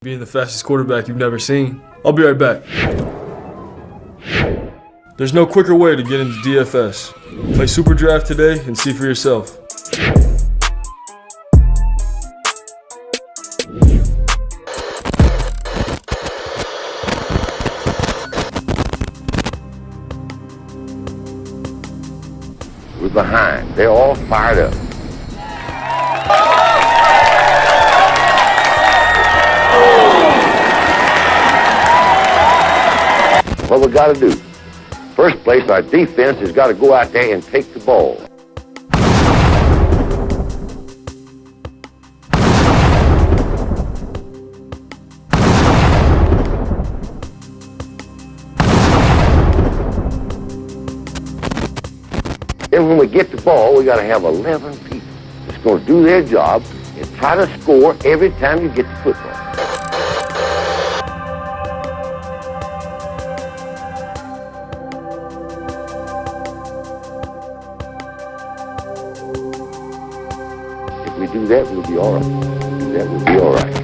being the fastest quarterback you've never seen. I'll be right back. There's no quicker way to get into DFS. Play Super Draft today and see for yourself. We're behind. They're all fired up. What we got to do? First place, our defense has got to go out there and take the ball. Then when we get the ball, we got to have 11 people that's going to do their job and try to score every time you get the football. If we do that, we'll be all right. That will be all right.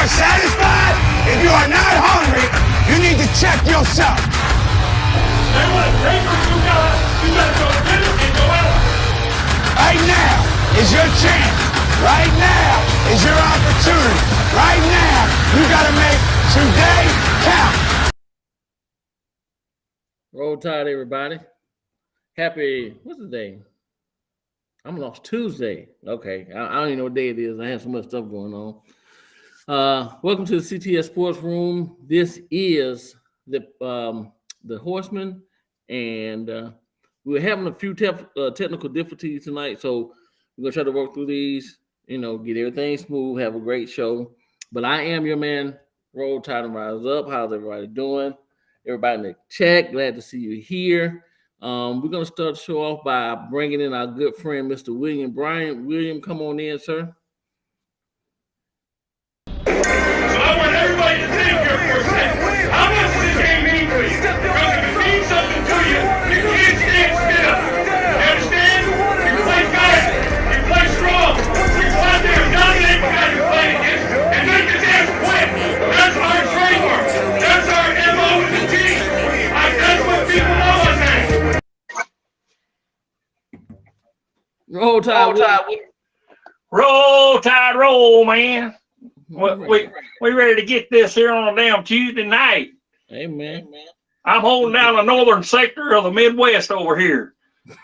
Satisfied? If you are not hungry, you need to check yourself. And what papers you gotta go get it and go out. Right now is your chance. Right now is your opportunity. Right now, you gotta make today count. Roll Tide, everybody. Happy, what's the day? I'm lost Tuesday. Okay, I don't even know what day it is. I have so much stuff going on. Welcome to the CTS-Sports room. This is the Horseman, and we're having a few technical difficulties tonight, so we're gonna try to work through these. Get everything smooth, have a great show. But I am your man, Roll Tide and Rise Up. How's everybody doing? Everybody in the chat, glad to see you here. We're gonna start the show off by bringing in our good friend, Mr. William Bryant. William, come on in, sir. Everybody to think here for a second. How much does this game mean to you? Because if it means something to you, you can't stand still. You understand? You play fast. You play strong. You go out there and dominate the guy you play against and make the damn quit. That's our trademark. That's our MO with the team. That's what people know us as. Roll Tide. Roll Tide, roll, man. We ready to get this here on a damn Tuesday night. Amen. I'm holding down the northern sector of the Midwest over here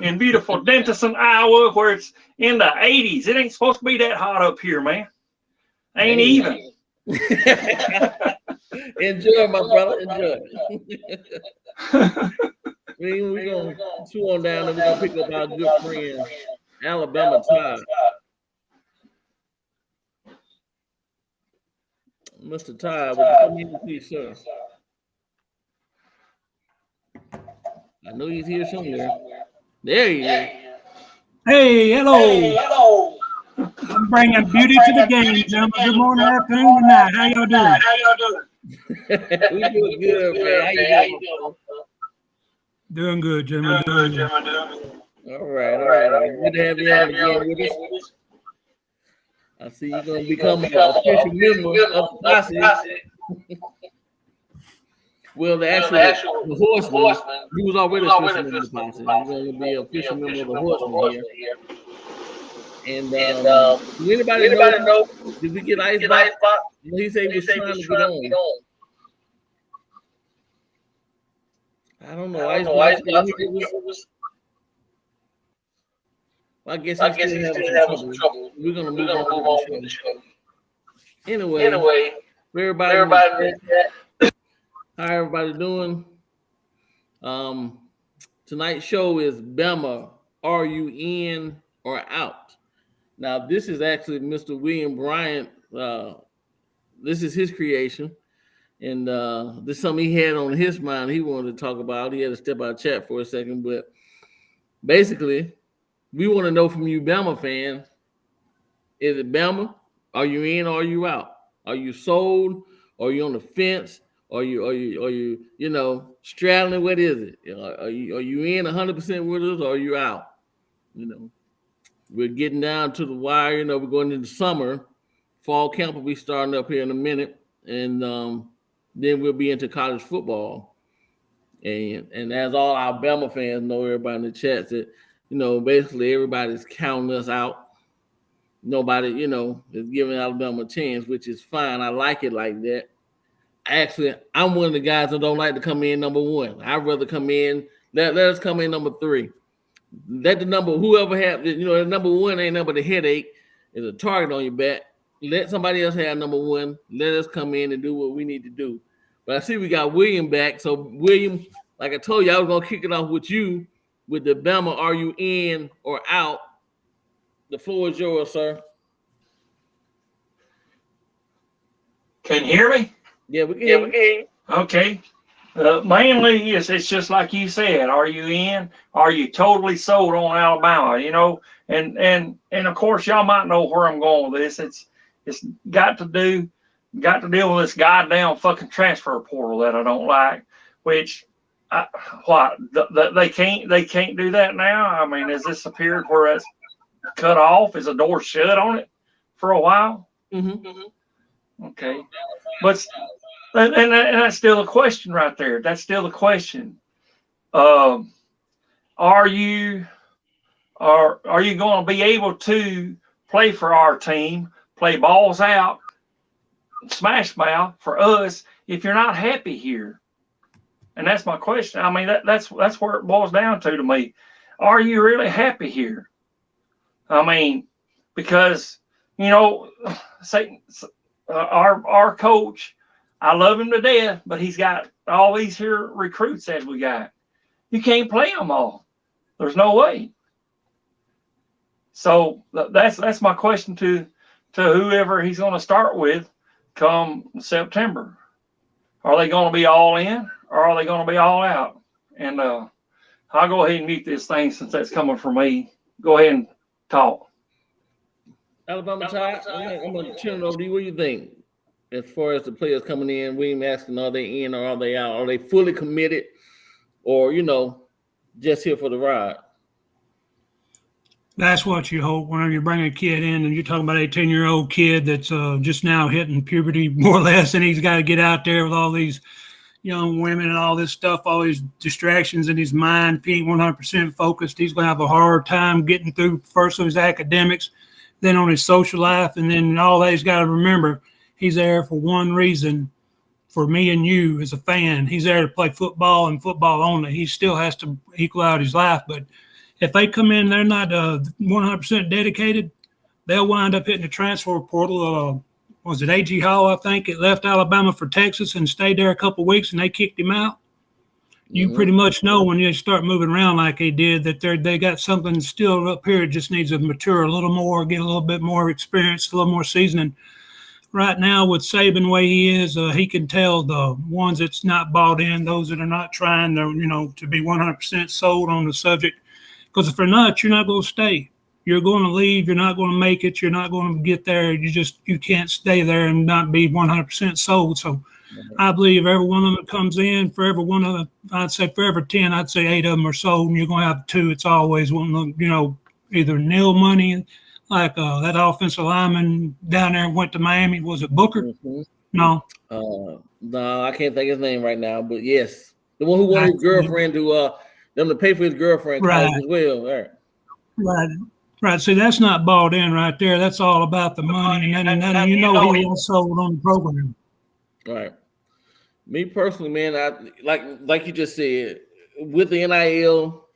in beautiful Denton, Iowa, where it's in the 80s. It ain't supposed to be that hot up here, man. Ain't even. Enjoy, my brother. Enjoy. We're going to chew on down and we're going to pick up our good friend, Alabama Tide. Mr. Tide, would you come in, please, sir? I know he's here somewhere. There he is. Hey, hello. I'm bringing beauty to the game, gentlemen. Good morning, afternoon, and night. How y'all doing? We doing good, man. How you doing? Doing good, gentlemen. Doing good. All right. Good to have you on again with us. I see you're going to become an official member of the posse. Well, the Horseman, he was already official member of the posse. He's going to be an official member of the Horseman here. And do anybody know? Did we get Icebox? He said he was trying to get on. I don't know. Icebox. Well, I guess he's still having some trouble. We're gonna move on with the show. Anyway, for everybody, how everybody doing? Tonight's show is BAMA. Are you in or out? Now, this is actually Mr. William Bryant. This is his creation, and this is something he had on his mind. He wanted to talk about. He had to step out of chat for a second, but basically, we want to know from you, Bama fans: is it Bama? Are you in or are you out? Are you sold? Are you on the fence? Are you straddling? What is it? Are you in 100% with us or are you out? We're getting down to the wire. We're going into summer. Fall camp will be starting up here in a minute, and then we'll be into college football. And as all our Bama fans know, everybody in the chat said, basically everybody's counting us out. Nobody, is giving Alabama a chance, which is fine. I like it like that. Actually, I'm one of the guys that don't like to come in number one. I'd rather come in, let us come in number three. Let the number, whoever have, the number one ain't number the headache, is a target on your back. Let somebody else have number one. Let us come in and do what we need to do. But I see we got William back. So, William, like I told you, I was going to kick it off with you with the Bama, are you in or out? The floor is yours, sir. Can you hear me? Yeah, we can hear you. Okay. Mainly, it's just like you said. Are you in? Are you totally sold on Alabama? And of course, y'all might know where I'm going with this. It's got to deal with this goddamn fucking transfer portal that I don't like. Which, they can't do that now. I mean, is this a period where it's cut off? Is the door shut on it for a while? Mm-hmm. Okay, but and that's still a question right there. That's still a question. Are you going to be able to play for our team, play balls out, smash mouth for us if you're not happy here? And that's my question. I mean, that's where it boils down to me. Are you really happy here? I mean, because our coach, I love him to death, but he's got all these here recruits as we got. You can't play them all. There's no way. So that's my question to whoever he's going to start with come September. Are they going to be all in or are they going to be all out? And I'll go ahead and mute this thing since that's coming from me. Go ahead and talk. Alabama Tide, I'm going to turn it over to you. What do you think? As far as the players coming in, William asking, are they in or are they out? Are they fully committed or, just here for the ride? That's what you hope whenever you bring a kid in and you're talking about an 18-year-old kid that's just now hitting puberty more or less, and he's got to get out there with all these young women and all this stuff, all these distractions in his mind. If he ain't 100% focused, he's going to have a hard time getting through first of his academics, then on his social life, and then all that. He's got to remember he's there for one reason, for me and you as a fan. He's there to play football and football only. He still has to equal out his life, but if they come in, they're not 100% dedicated, they'll wind up hitting the transfer portal. Was it A.G. Hall, I think? It left Alabama for Texas and stayed there a couple of weeks, and they kicked him out. You pretty much know when you start moving around like they did that they got something still up here. It just needs to mature a little more, get a little bit more experience, a little more seasoning. Right now, with Saban the way he is, he can tell the ones that's not bought in, those that are not trying to be 100% sold on the subject. Because if they're not, you're not going to stay. You're going to leave. You're not going to make it. You're not going to get there. You can't stay there and not be 100% sold. So I believe every one of them that comes in, for every one of them, I'd say for every 10, I'd say 8 of them are sold, and you're going to have 2. It's always one of them, either nil money, like that offensive lineman down there went to Miami. Was it Booker? Mm-hmm. No. No, I can't think of his name right now, but yes. The one who wanted his girlfriend to pay for his girlfriend college as well. Right. See, that's not bought in right there. That's all about the money, and then he was sold on the program. Right. Me personally, man, I like you just said, with the NIL,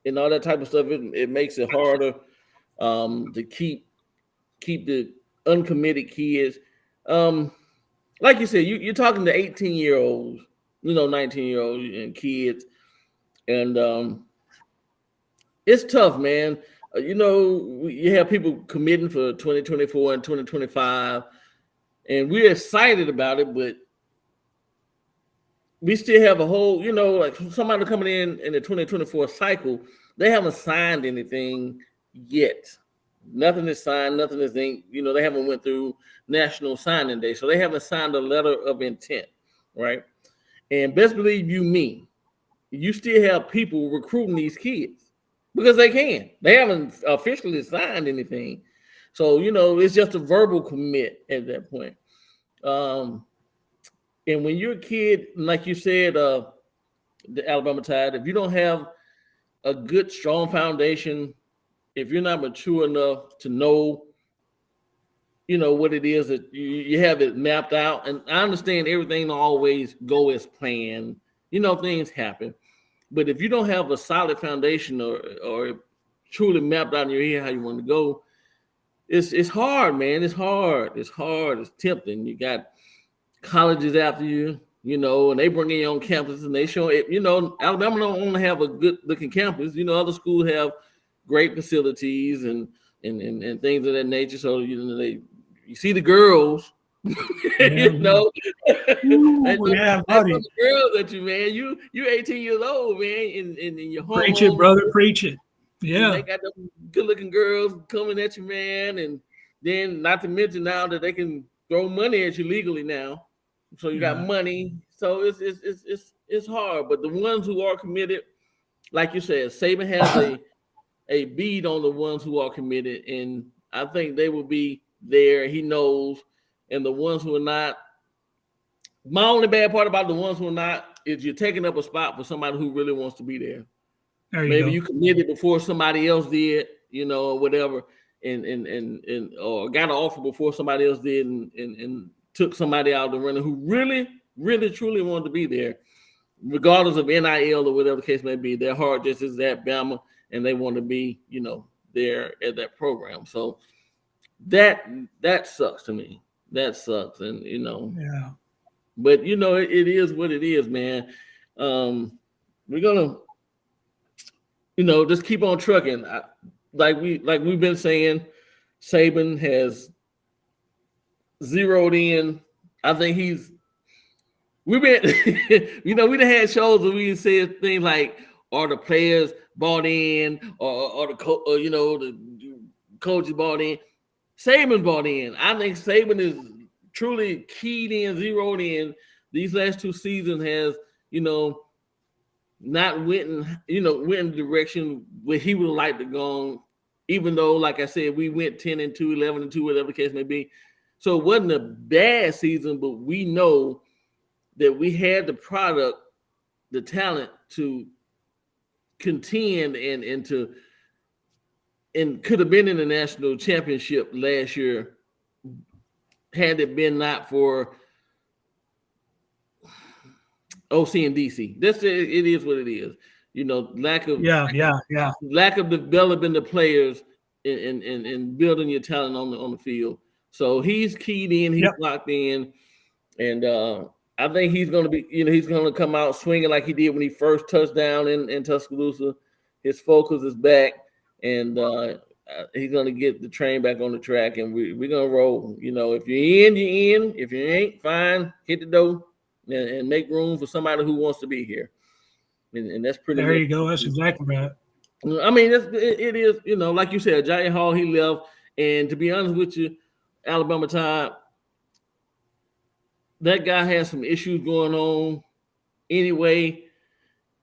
and all that type of stuff, it makes it harder to keep the uncommitted kids. Like you said, you're talking to 18-year-olds, 19-year-olds and kids, and it's tough, man. You have people committing for 2024 and 2025, and we're excited about it, but we still have a whole, like somebody coming in the 2024 cycle, they haven't signed anything yet. Nothing is signed, nothing is inked. They haven't went through National Signing Day, so they haven't signed a letter of intent, right? And best believe you still have people recruiting these kids because they can. They haven't officially signed anything. So, it's just a verbal commit at that point. And when you're a kid, like you said, the Alabama Tide, if you don't have a good, strong foundation, if you're not mature enough to know, what it is that you have it mapped out. And I understand everything don't always go as planned. Things happen. But if you don't have a solid foundation or truly mapped out in your head how you want to go, it's hard, man. It's hard. It's tempting. You got colleges after you, and they bring in your own campus and they show it. Alabama don't only have a good looking campus. Other schools have great facilities and things of that nature. So you see the girls, Ooh, yeah, buddy. the girls at you, man. You 18 years old, man, and your home. Preach it, brother. Preach it. Yeah. They got them good looking girls coming at you, man, and then not to mention now that they can throw money at you legally now. So you got money. So it's hard. But the ones who are committed, like you said, Saban has a bead on the ones who are committed, and I think they will be there. He knows. And the ones who are not, my only bad part about the ones who are not is you're taking up a spot for somebody who really wants to be there. Maybe you committed before somebody else did, or whatever, and or got an offer before somebody else did, and took somebody out of the running who really, really, truly wanted to be there, regardless of NIL or whatever the case may be. Their heart just is at BAMA, and they want to be, there at that program. So that sucks to me. That sucks, and Yeah. But it is what it is, man. We're gonna, just keep on trucking. Like we've been saying, Saban has zeroed in. I think we've been, we done had shows where we said things like, are the players bought in, or the coaches bought in? Saban bought in. I think Saban is truly keyed in, zeroed in. These last two seasons has, not went in the direction where he would like to go, even though, like I said, we went 10-2, 11-2, whatever the case may be. So it wasn't a bad season, but we know that we had the product, the talent to contend and could have been in the national championship last year had it been not for OC and DC. It is what it is. Lack of developing the players and building your talent on the field. So he's keyed in, he's locked in, and I think he's going to be, he's going to come out swinging like he did when he first touched down in Tuscaloosa. His focus is back, and he's going to get the train back on the track, and we're going to roll. If you're in, you're in. If you ain't, fine, hit the door and make room for somebody who wants to be here. And that's pretty There you go. That's exactly right. I mean, it is, like you said, Jay Hall, he left. And to be honest with you, Alabama Tide, that guy has some issues going on anyway.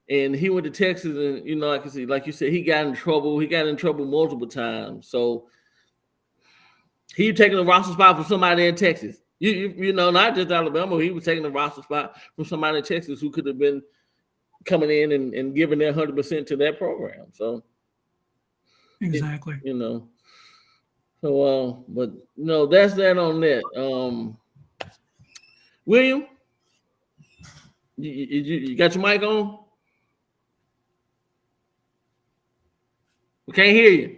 And he went to Texas and, like you said, he got in trouble. He got in trouble multiple times. So he taking a roster spot from somebody in Texas. Not just Alabama. He was taking a roster spot from somebody in Texas who could have been coming in and giving their 100% to that program. So exactly. But that's that on that. William, you got your mic on? We can't hear you.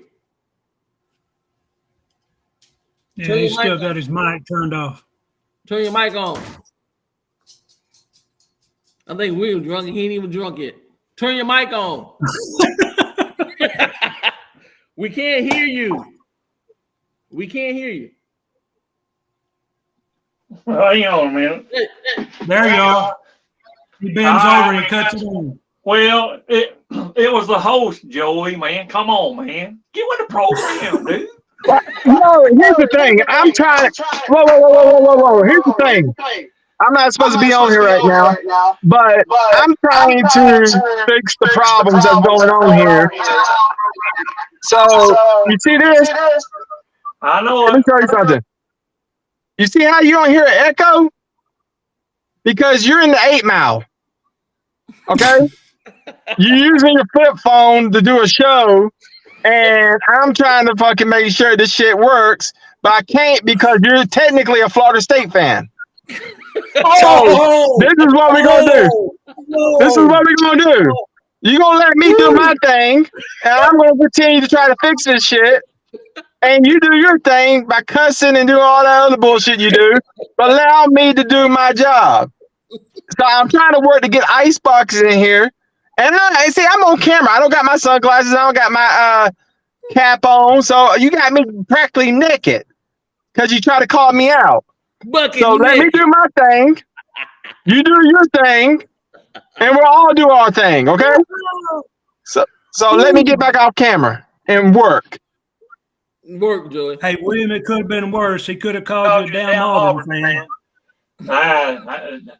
Yeah, he's still got his mic turned off. Turn your mic on. I think William drunk. He ain't even drunk yet. Turn your mic on. We can't hear you. We can't hear you. Hang on a minute. There you are. He bends over and he cuts it on. Well, it was the host, Joey, man. Come on, man. Get with the program, dude. No, here's the thing. I'm trying. Whoa. Here's the thing. I'm not supposed to be on here right now, but I'm trying to fix the problems that's going on here. So, you see this? I know. Let me tell you something. You see how you don't hear an echo? Because you're in the 8 Mile. Okay? You're using your flip phone to do a show, and I'm trying to fucking make sure this shit works, but I can't because you're technically a Florida State fan. So this is what we're gonna do. This is what we're gonna do. You're gonna let me do my thing, and I'm gonna continue to try to fix this shit. And you do your thing by cussing and doing all that other bullshit you do, but allow me to do my job. So I'm trying to work to get ice boxes in here. And I see I'm on camera. I don't got my sunglasses. I don't got my cap on. So you got me practically naked because you try to call me out. So let me do my thing. You do your thing, and we'll all do our thing, okay? So let me get back off camera and work. Work, Joey. Hey, William, it could have been worse. He could have called you a damn Auburn fan.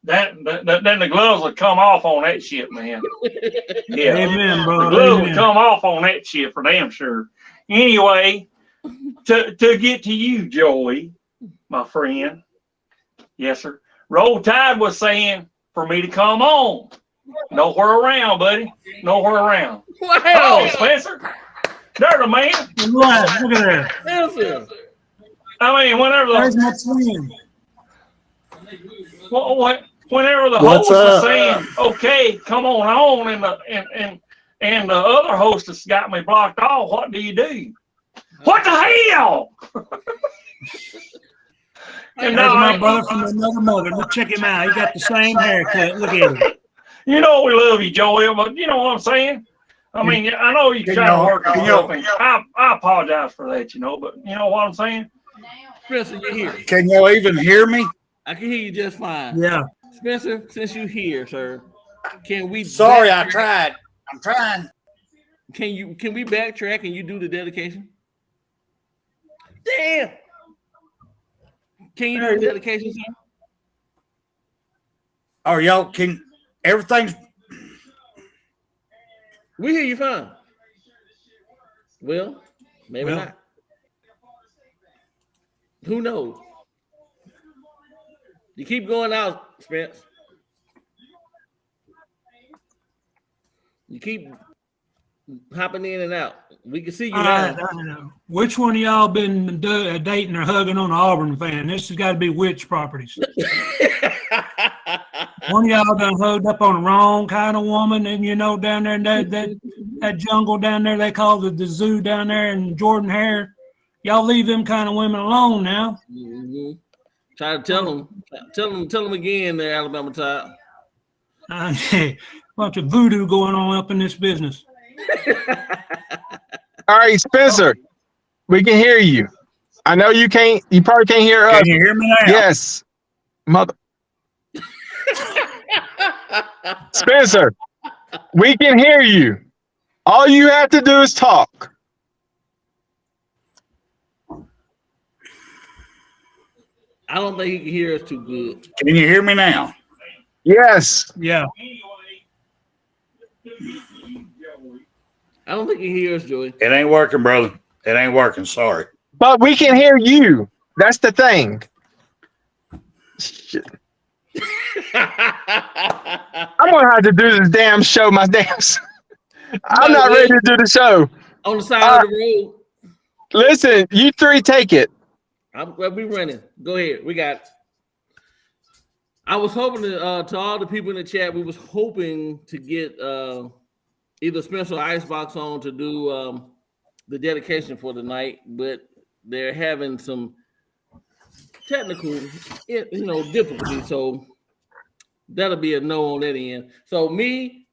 Then the gloves would come off on that shit, man. Yeah, Amen, bro. The gloves would come off on that shit for damn sure. Anyway, to get to you, Joey, my friend. Yes, sir. Roll Tide was saying for me to come on. Nowhere around, buddy. Nowhere around. Wow. Oh, Spencer. There's a man. Look at that. I mean, whenever There's my twin. whenever the host was saying, "Okay, come on," and the other hostess got me blocked off, what do you do? What the hell? And that's my brother from another mother. Look, check him out. He got the same haircut. Look at him. You know we love you, Joel, but you know what I'm saying? I mean, I know you're trying to work on something. I apologize for that, but you know what I'm saying? Spencer, you're here. Can you even hear me? I can hear you just fine. Yeah. Spencer, since you're here, sir, can we? Sorry, I tried. I'm trying. Can we backtrack and you do the dedication? Damn. Can you do the dedication, sir? Oh, y'all can everything's. We hear you fine. Well, maybe not. Who knows? You keep going out, Spence. You keep hopping in and out. We can see you now. Which one of y'all been dating or hugging on an Auburn fan? This has got to be Witch Properties. One of y'all done hugged up on the wrong kind of woman, and down there in that jungle down there they call the zoo down there in Jordan Hare. Y'all leave them kind of women alone now. Mm-hmm. Try to tell them again there, Alabama Tide. Bunch of voodoo going on up in this business. All right, Spencer, we can hear you. I know you can't. You probably can't hear us. Can you hear me now? Yes, mother. Spencer, we can hear you. All you have to do is talk. I don't think he can hear us too good. Can you hear me now? Yes. Yeah. I don't think he hears us, Joey. It ain't working, brother. It ain't working. Sorry. But we can hear you. That's the thing. Shit. I'm gonna have to do this damn show. I'm not ready to do the show. On the side of the road. Listen, you three take it. We'll be running. Go ahead. We got it. I was hoping to all the people in the chat, we was hoping to get either Spencer or Icebox on to do the dedication for the night, but they're having some technical, difficulty. So that'll be a no on that end. So me,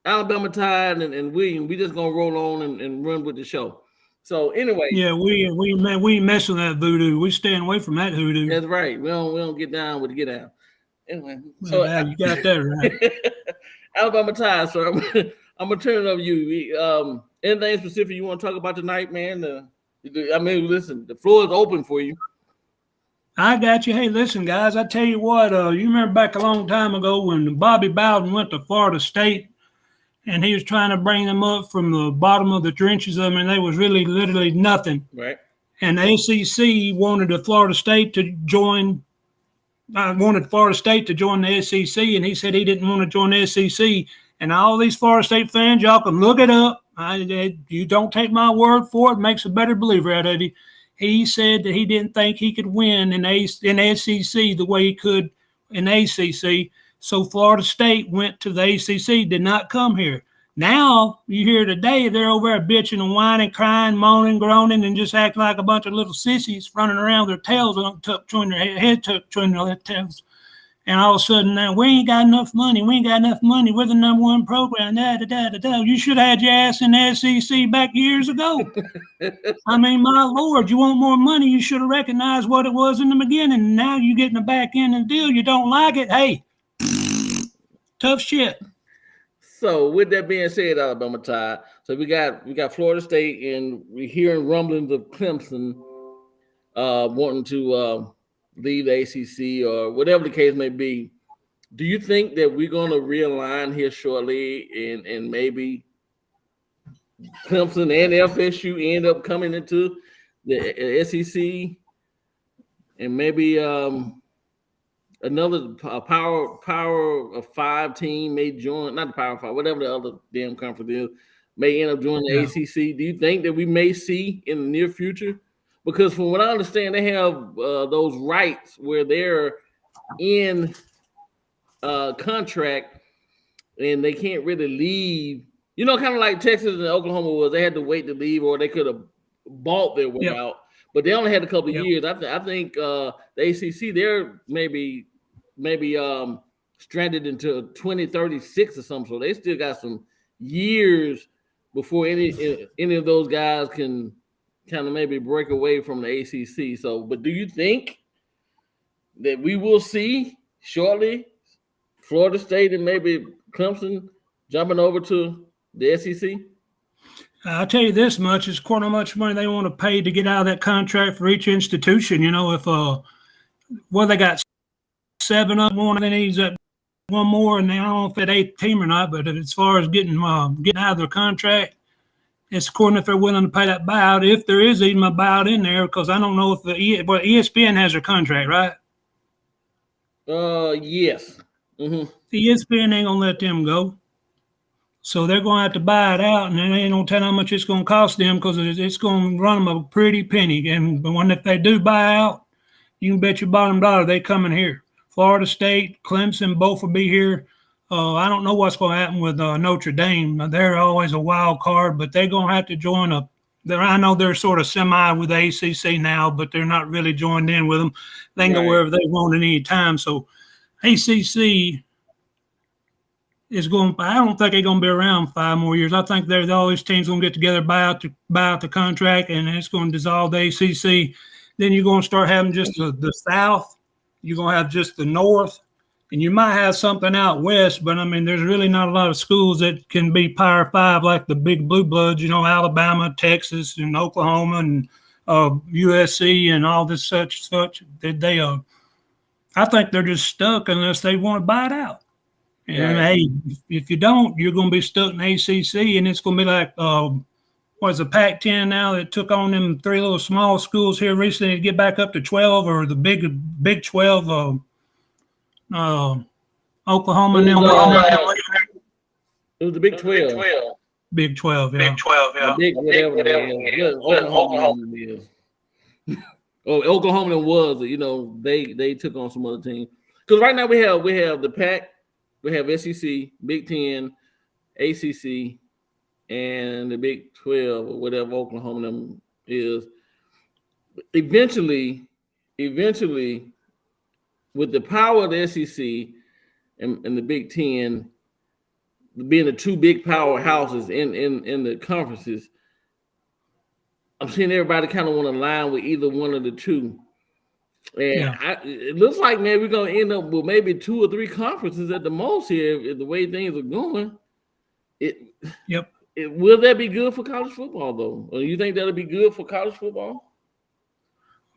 Alabama Tide, and William, we just gonna roll on and run with the show. So anyway, Yeah, we ain't messing with that voodoo. We staying away from that hoodoo. that's right. We don't get down with the get down. Anyway, so you got that right. Alabama Tide. So I'm gonna turn it over to you. Anything specific you want to talk about tonight, man? Listen, the floor is open for you. I got you. Hey, listen, guys, I tell you what, you remember back a long time ago when Bobby Bowden went to Florida State and he was trying to bring them up from the bottom of the trenches. I mean, they was really literally nothing. Right. And the ACC wanted Florida State to join the SEC, and he said he didn't want to join the SEC. And all these Florida State fans, y'all can look it up. You don't take my word for it. Makes a better believer out of you. He said that he didn't think he could win in SEC the way he could in ACC. So Florida State went to the ACC, did not come here. Now, you hear today, they're over there bitching and whining, crying, moaning, groaning, and just acting like a bunch of little sissies running around with their tails tucked between their head, tucked between their tails. And all of a sudden, now, we ain't got enough money. We're the number one program. You should have had your ass in the SEC back years ago. I mean, my Lord, you want more money, you should have recognized what it was in the beginning. Now you get in the back end of the deal. You don't like it. Hey, tough shit. So with that being said, Alabama Tide. So we got Florida State, and we're hearing rumblings of Clemson wanting to leave the ACC or whatever the case may be. Do you think that we're going to realign here shortly, and maybe Clemson and FSU end up coming into the SEC, and maybe another power of 5 team may join, not the Power 5, whatever the other damn conference is, may end up joining the ACC? Do you think that we may see in the near future? Because from what I understand, they have those rights where they're in contract and they can't really leave. You know, kind of like Texas and Oklahoma was. They had to wait to leave, or they could have bought their way out. But they only had a couple of years. I think the ACC, they're maybe stranded into 2036 or something. So they still got some years before any of those guys can kind of maybe break away from the ACC. So, but do you think that we will see shortly Florida State and maybe Clemson jumping over to the SEC? I'll tell you this much: it's quite how much money they want to pay to get out of that contract for each institution. You know, if they got 7 of them, they need one more, and I don't know if that 8th team or not. But as far as getting out of their contract, it's according if they're willing to pay that buyout, if there is even a buyout in there, because I don't know if ESPN has their contract, right? Yes. Mm-hmm. ESPN ain't gonna let them go. So they're going to have to buy it out, and they ain't going to tell how much it's going to cost them, because it's going to run them a pretty penny. And if they do buy out, you can bet your bottom dollar they coming here. Florida State, Clemson, both will be here. I don't know what's going to happen with Notre Dame. They're always a wild card, but they're going to have to join up. I know they're sort of semi with the ACC now, but they're not really joined in with them. They can go wherever they want at any time. So ACC is going. I don't think they're going to be around 5 more years. I think all these teams going to get together, buy out the contract, and it's going to dissolve the ACC. Then you're going to start having just the South. You're going to have just the North, and you might have something out West. But I mean, there's really not a lot of schools that can be Power 5 like the big blue bloods. You know, Alabama, Texas, and Oklahoma, and USC, and all this such. They I think they're just stuck unless they want to buy it out. And hey, if you don't, you're going to be stuck in ACC, and it's going to be like what's the Pac-10 now that took on them 3 little small schools here recently to get back up to 12, or the Big 12, Oklahoma and them. It was the Big 12. Big 12, yeah. Big 12, yeah. Big whatever it is. Oklahoma is. Oh, Oklahoma was, you know, they took on some other teams. Because right now we have the Pac, we have SEC, Big 10, ACC, and the Big 12 or whatever Oklahoma them is, eventually, with the power of the SEC and the Big 10 being the two big powerhouses in the conferences, I'm seeing everybody kind of want to align with either one of the two. And it looks like, man, we're going to end up with maybe 2 or 3 conferences at the most here if the way things are going. Will that be good for college football, though? Or you think that'll be good for college football?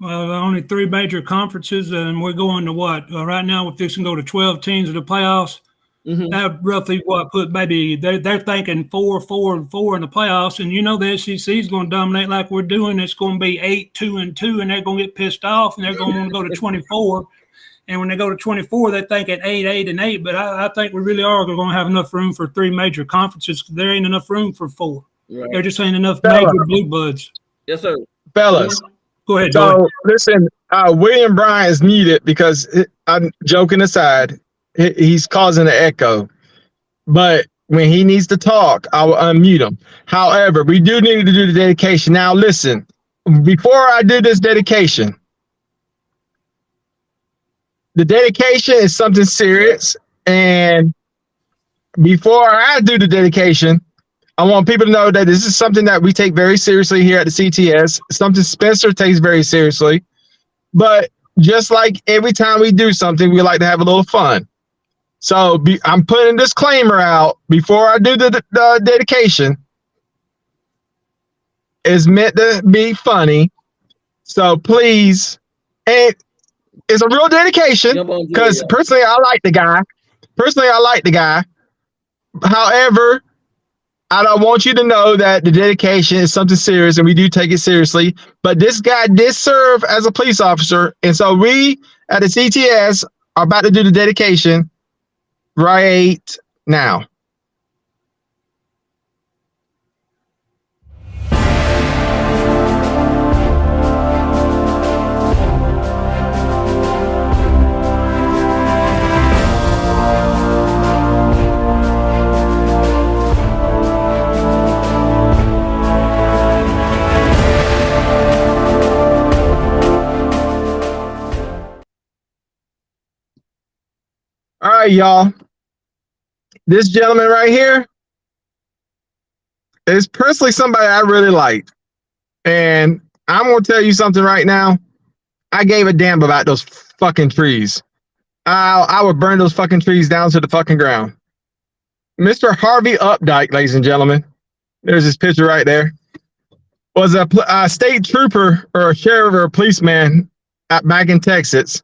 Well, only 3 major conferences, and we're going to what? Right now, we're fixing to go to 12 teams in the playoffs. That roughly put maybe they're thinking 4, 4, and 4 in the playoffs, and the SEC is going to dominate like we're doing. It's going to be 8, 2, and 2, and they're going to get pissed off, and they're going to want to go to 24. And when they go to 24, they think at 8, 8, and 8. But I think we really are going to have enough room for 3 major conferences. There ain't enough room for 4. Right. There just ain't enough major blue bloods. Yes, sir. Fellas. Go ahead, So, Joey. listen, William Bryan is needed because, I'm joking aside, he's causing an echo. But when he needs to talk, I will unmute him. However, we do need to do the dedication. Now, listen, before I do this dedication, the dedication is something serious. And before I do the dedication, I want people to know that this is something that we take very seriously here at the CTS, something Spencer takes very seriously. But just like every time we do something, we like to have a little fun. So I'm putting a disclaimer out before I do the dedication. It's meant to be funny. So please, and it's a real dedication because personally, I like the guy. However, I don't want you to know that the dedication is something serious and we do take it seriously. But this guy did serve as a police officer. And so we at the CTS are about to do the dedication right now. All right, y'all. This gentleman right here is personally somebody I really like. And I'm going to tell you something right now. I gave a damn about those fucking trees. I would burn those fucking trees down to the fucking ground. Mr. Harvey Updike, ladies and gentlemen, there's his picture right there, was a state trooper or a sheriff or a policeman back in Texas.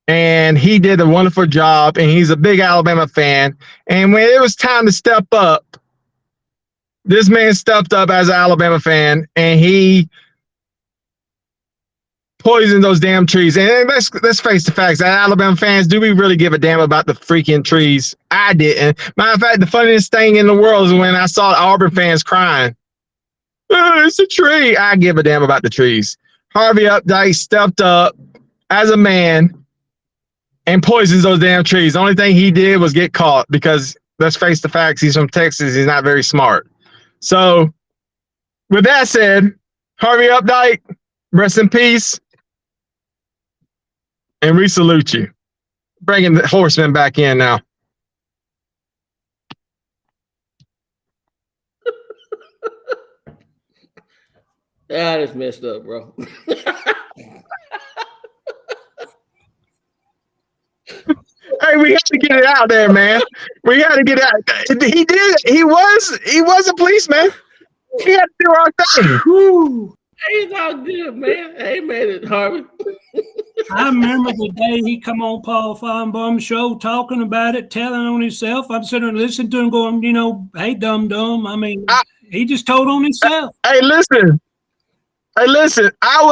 And he did a wonderful job, and he's a big Alabama fan. And when it was time to step up, this man stepped up as an Alabama fan, and he poisoned those damn trees. And let's face the facts. As Alabama fans, do we really give a damn about the freaking trees? I didn't. Matter of fact, the funniest thing in the world is when I saw Auburn fans crying. Oh, it's a tree. I give a damn about the trees. Harvey Updike stepped up as a man and poisons those damn trees. The only thing he did was get caught because, let's face the facts, he's from Texas. He's not very smart. So, with that said, Harvey Updike, rest in peace. And we salute you. Bringing the horsemen back in now. That is messed up, bro. Hey, we have to get it out there, man. We got to get it out. He did. He was a policeman. He had to do our thing. Whew. He's all good, man. Hey, made it, Harvey. I remember the day he come on Paul Feinbaum's show talking about it, telling on himself. I'm sitting there listening to him going, hey, dum-dum. I mean, he just told on himself. Hey, listen. I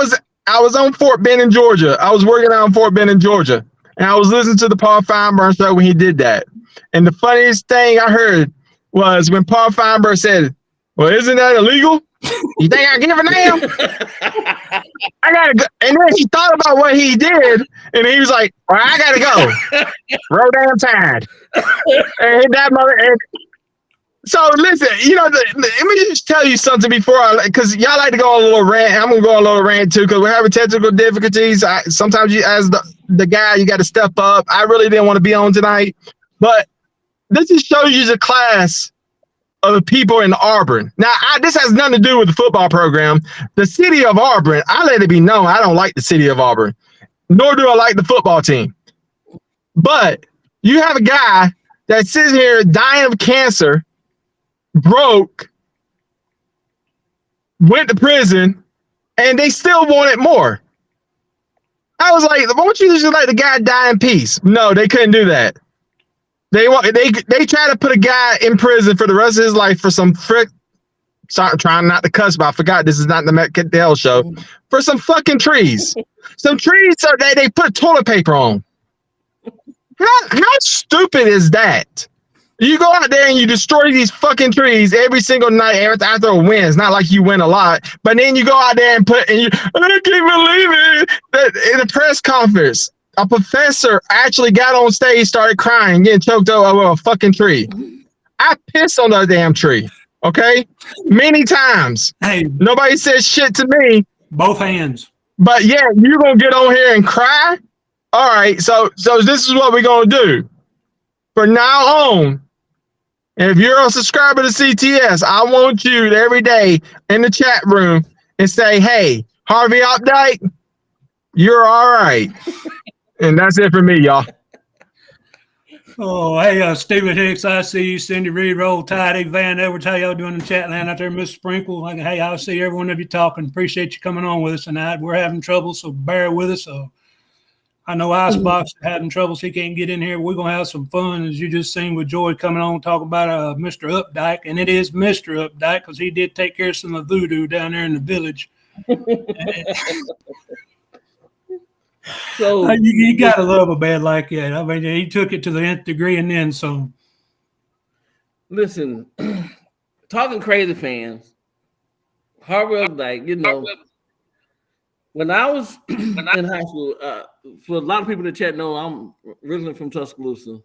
was on Fort Benning, Georgia. I was working out on Fort Benning, Georgia. And I was listening to the Paul Feinbaum show when he did that. And the funniest thing I heard was when Paul Feinbaum said, well, isn't that illegal? You think I give a damn? I gotta go. And then he thought about what he did, and he was like, well, I gotta go. Roll damn tide. And hit that mother. So listen, let me just tell you something before because y'all like to go on a little rant. I'm gonna go on a little rant too because we're having technical difficulties. Sometimes you, as the guy, you got to step up. I really didn't want to be on tonight, but this just shows you the class of the people in Auburn. Now, this has nothing to do with the football program. The city of Auburn, I let it be known I don't like the city of Auburn, nor do I like the football team. But you have a guy that sits here dying of cancer, broke, went to prison, and they still wanted more. I was like, why don't you just let the guy die in peace? No, they couldn't do that. They try to put a guy in prison for the rest of his life for some frick. Sorry, I'm trying not to cuss, but I forgot this is not the Matt Dell show. For some fucking trees. Some trees that they put toilet paper on. How stupid is that? You go out there and you destroy these fucking trees every single night after a win. It's not like you win a lot, but then you go out there and I can't believe it. That in a press conference, a professor actually got on stage, started crying, getting choked over a fucking tree. I pissed on that damn tree, okay? Many times. Hey, nobody said shit to me. Both hands. But yeah, you're going to get on here and cry? All right, so this is what we're going to do. For now on, if you're a subscriber to CTS, I want you to every day in the chat room and say, hey, Harvey Updike, you're all right. And that's it for me, y'all. Oh, hey, Stephen Hicks, I see you. Cindy Reed, Roll Tide, hey, Van Edwards, how y'all doing in the chat land out there? Miss Sprinkle, like, hey, I see every one of you talking. Appreciate you coming on with us tonight. We're having trouble, so bear with us. I know Icebox is having troubles. He can't get in here. We're going to have some fun, as you just seen with Joy coming on, talking about Mr. Updike. And it is Mr. Updike because he did take care of some of the voodoo down there in the village. So you got to love a band like that. I mean, he took it to the nth degree and then some. Listen, talking crazy fans, Harvey Updike, when I was in high school, for a lot of people in the chat know I'm originally from Tuscaloosa,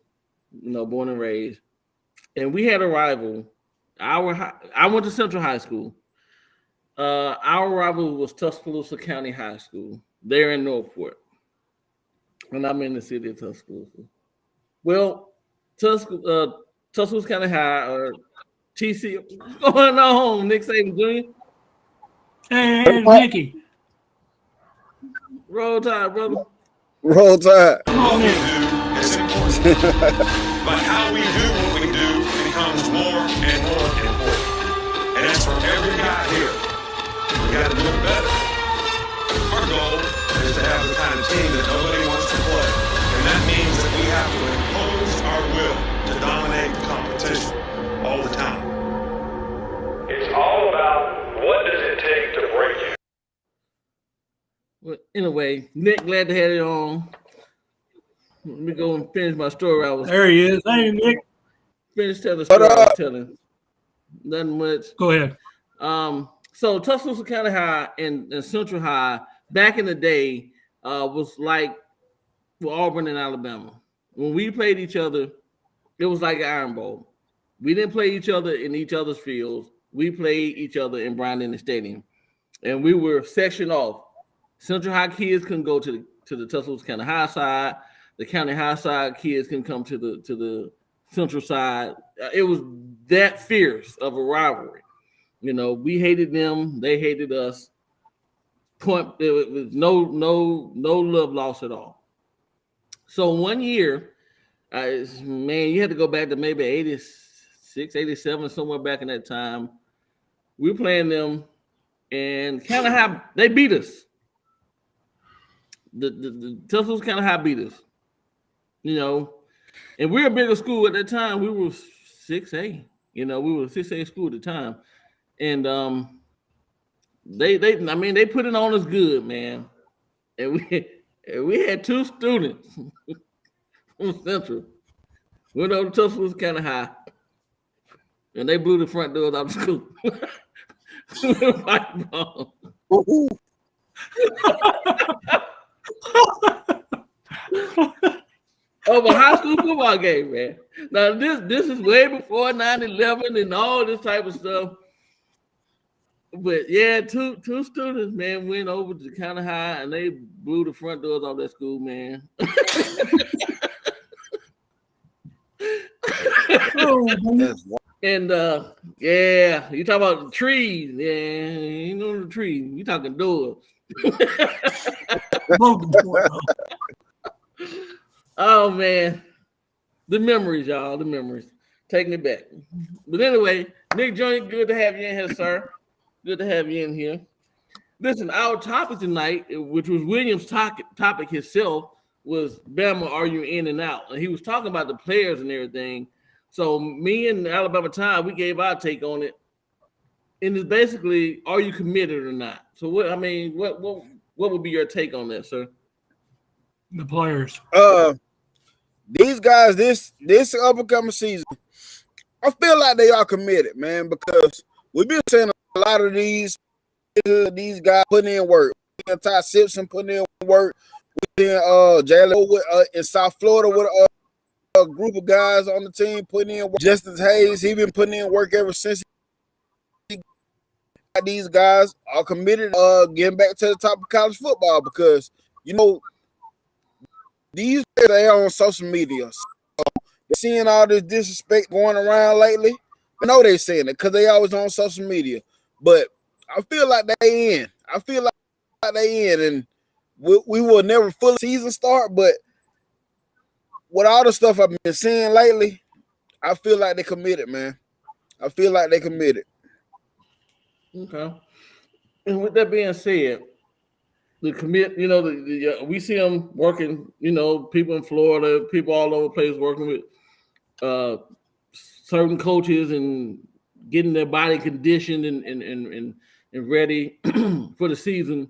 born and raised. And we had a rival. I went to Central High School. Our rival was Tuscaloosa County High School. They're in Northport. And I'm in the city of Tuscaloosa. Well, Tuscaloosa County High, or TC, what's going on, Nick Saban Jr.? Hey, Nicky. Roll Tide, brother. Roll Tide. What we do is important, but how we do what we do becomes more and more important. And that's for every guy here. We got to do it better. Our goal is to have the kind of team that nobody wants to play. And that means that we have to impose our will to dominate the competition all the time. It's all about what does it take to break you. Well, anyway, Nick, glad to have you on. Let me go and finish my story. There he is. Hey, Nick. Finish telling the story I was telling. Nothing much. Go ahead. So Tuscaloosa County High and Central High back in the day was like Auburn and Alabama. When we played each other, it was like an Iron Bowl. We didn't play each other in each other's fields. We played each other in Bryant Stadium, and we were sectioned off. Central High kids couldn't go to the Tuscaloosa County High side. The County High side kids can come to the Central side. It was that fierce of a rivalry. We hated them. They hated us. It was no love lost at all. So one year, you had to go back to maybe 86, 87, somewhere back in that time. We were playing them, and County High, they beat us. The Tuscaloosa County High beat us. And we were a bigger school at that time. We were 6A. We were a 6A school at the time. And they put it on us good, man. And we had two students from Central went over to Tuscaloosa County High, and they blew the front doors out of school. of a high school football game, man. Now this is way before 9/11 and all this type of stuff. But yeah, two students, man, went over to County High and they blew the front doors off that school, man. And yeah, you talk about the trees, yeah, you know the trees. You talking doors. Oh man, the memories, y'all, the memories, taking it back. But anyway, Nick Jr., good to have you in here, sir. Good to have you in here. Listen, our topic tonight, which was Williams' topic himself, was Bama, are you in and out? And he was talking about the players and everything. So me and Alabama Time, we gave our take on it. And it's basically, are you committed or not? So what would be your take on that, sir? The players. These guys, this upcoming season, I feel like they are committed, man, because we've been saying a lot of these guys putting in work. Ty Simpson putting in work. We've been Jalen in South Florida with a group of guys on the team putting in work. Justice Hayes, he been putting in work ever since. These guys are committed getting back to the top of college football because, you know, these they are on social media. So they're seeing all this disrespect going around lately. I know they're saying it because they always on social media. But I feel like they in. I feel like they in. And we will never fully season start. But with all the stuff I've been seeing lately, I feel like they committed, man. I feel like they committed. Okay. And with that being said, the commit, you know, we see them working, you know, people in Florida, people all over the place working with certain coaches and getting their body conditioned and ready for the season,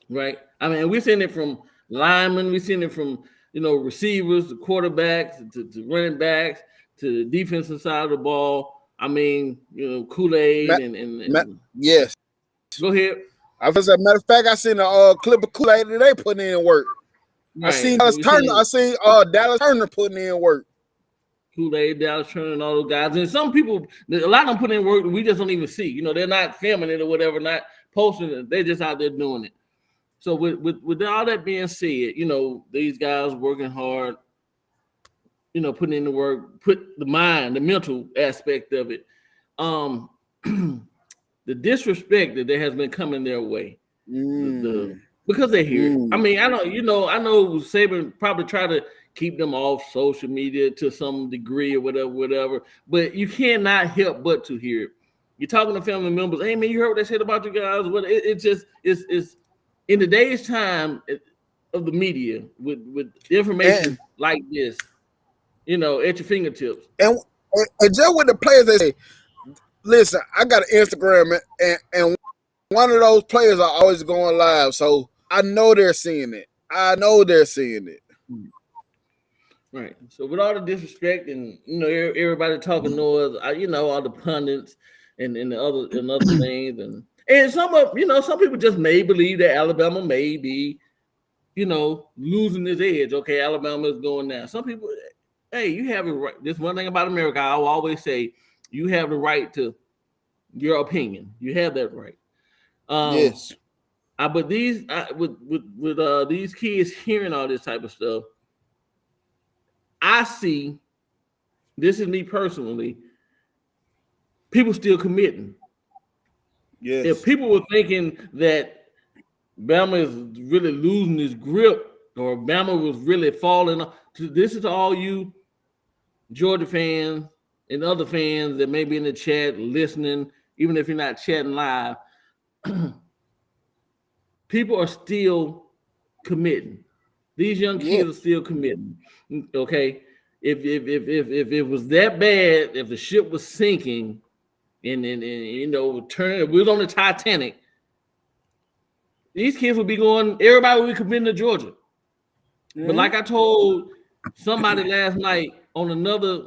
right? I mean, we're seeing it from linemen, we're seeing it from, you know, receivers, the quarterbacks, to running backs, to the defensive side of the ball. I mean, you know, Kool-Aid and yes. Go ahead. As a matter of fact, I seen a clip of Kool-Aid that they putting in work. Right. I seen Dallas Turner putting in work. Kool-Aid, Dallas Turner, and all those guys. And some people, a lot of them put in work we just don't even see. You know, they're not filming it or whatever, not posting it. They're just out there doing it. So with all that being said, you know, these guys working hard, you know, putting in the work, put the mind, the mental aspect of it. The disrespect that there has been coming their way. Because they hear it. I mean, I know Saban probably try to keep them off social media to some degree or whatever. But you cannot help but to hear it. You're talking to family members, hey man, you heard what they said about you guys? Well, it's in today's time of the media with information like this, you know, at your fingertips. And just with the players, they say, listen, I got an Instagram, and one of those players are always going live, so I know they're seeing it. Right. So with all the disrespect and, you know, everybody talking noise, you know, all the pundits and the other things, and some people just may believe that Alabama may be, you know, losing its edge. Okay, Alabama is going down. Some people, hey, you have a right. This one thing about America, I will always say, you have the right to your opinion. You have that right. Yes. But with these kids hearing all this type of stuff, I see, this is me personally, people still committing. Yes. If people were thinking that Bama is really losing his grip or Bama was really falling off, this is all you Georgia fans and other fans that may be in the chat listening, even if you're not chatting live, people are still committing. These young kids are still committing. Okay, if it was that bad, if the ship was sinking, and you know, we was on the Titanic, these kids would be going. Everybody would be committing to Georgia. Mm-hmm. But like I told somebody last night on another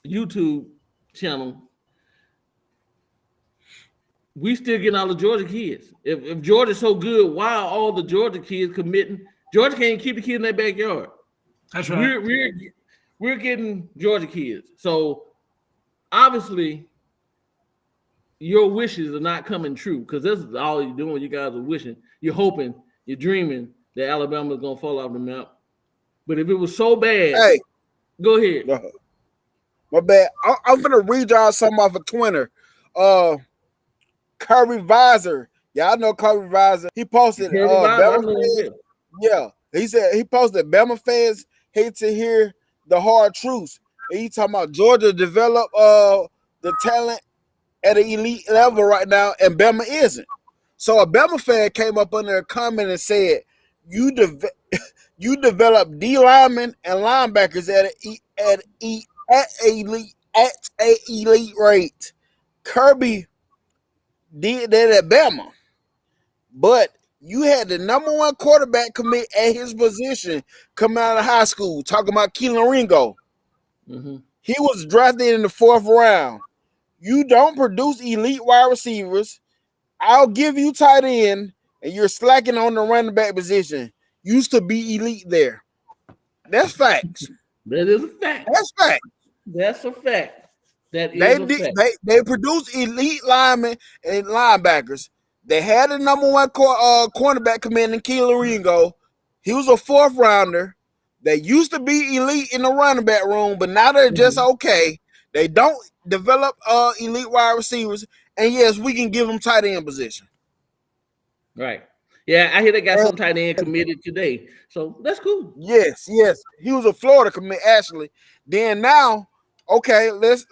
YouTube channel, we still getting all the Georgia kids. If Georgia's so good, why are all the Georgia kids committing Georgia can't keep the kids in their backyard. That's right. We're getting Georgia kids. So obviously, your wishes are not coming true because this is all you're doing. You guys are wishing, you're hoping, you're dreaming that Alabama is gonna fall off the map. But if it was so bad, Hey, go ahead. My bad. I'm gonna read y'all something off of Twitter. Kirby Visor. Y'all know Kirby Visor. He posted Bama fans. Yeah. He said he posted Bama fans hate to hear the hard truths. And he talking about Georgia develop the talent at an elite level right now, and Bama isn't. So a Bama fan came up under a comment and said, you develop D linemen and linebackers at a elite rate. Kirby did that at Bama, but you had the number one quarterback commit at his position coming out of high school. Talking about Keelan Ringo, he was drafted in the 4th round. You don't produce elite wide receivers. I'll give you tight end, and you're slacking on the running back position. Used to be elite there. That's facts. That is a fact. That's fact. That's a fact. That is a fact. They produced elite linemen and linebackers. They had a number one cornerback committing Keelan Ringo. He was a 4th rounder. They used to be elite in the running back room, but now they're just okay. They don't develop elite wide receivers. And yes, we can give them tight end position. Right. Yeah, I hear they got some tight end committed today. So that's cool. Yes. He was a Florida commit, actually. Then now, okay, let's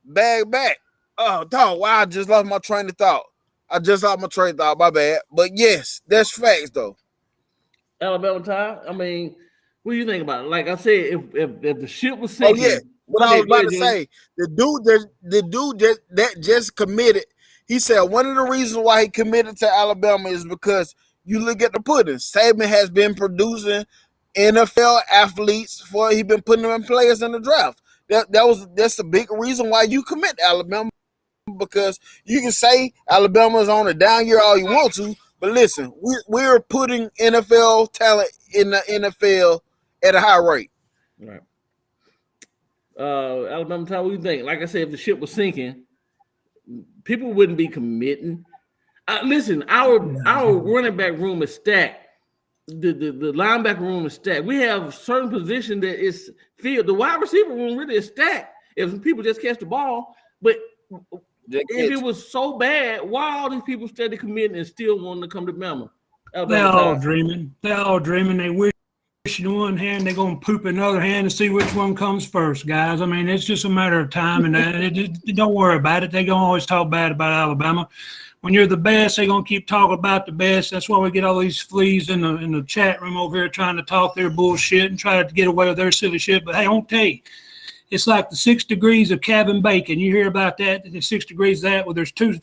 bag back. Oh, dog, wow, I just lost my train of thought. My bad. But yes, that's facts though. Alabama Ty, I mean, what do you think about it? Like I said, if the ship was sinking. Oh yeah. What I was about to say, the dude that just committed, he said one of the reasons why he committed to Alabama is because you look at the pudding. Saban has been producing NFL athletes for he been putting them in players in the draft. That's the big reason why you commit to Alabama, because you can say Alabama's on a down year all you want to, but listen, we're putting NFL talent in the NFL at a high rate. Right. Alabama Ty, what do you think? Like I said, if the ship was sinking, people wouldn't be committing. Listen, our running back room is stacked. The linebacker room is stacked. We have certain position that is filled. The wide receiver room really is stacked if people just catch the ball. But if it was so bad, why all these people steady committing and still wanting to come to Bama? They're all dreaming. They wish in one hand, they're going to poop in the other hand and see which one comes first, guys. I mean, it's just a matter of time, and don't worry about it. They're going to always talk bad about Alabama. When you're the best, they're going to keep talking about the best. That's why we get all these fleas in the chat room over here trying to talk their bullshit and try to get away with their silly shit. But hey, I won't tell you. It's like the 6 degrees of Kevin Bacon. You hear about that? The 6 degrees of that. Well, there's 2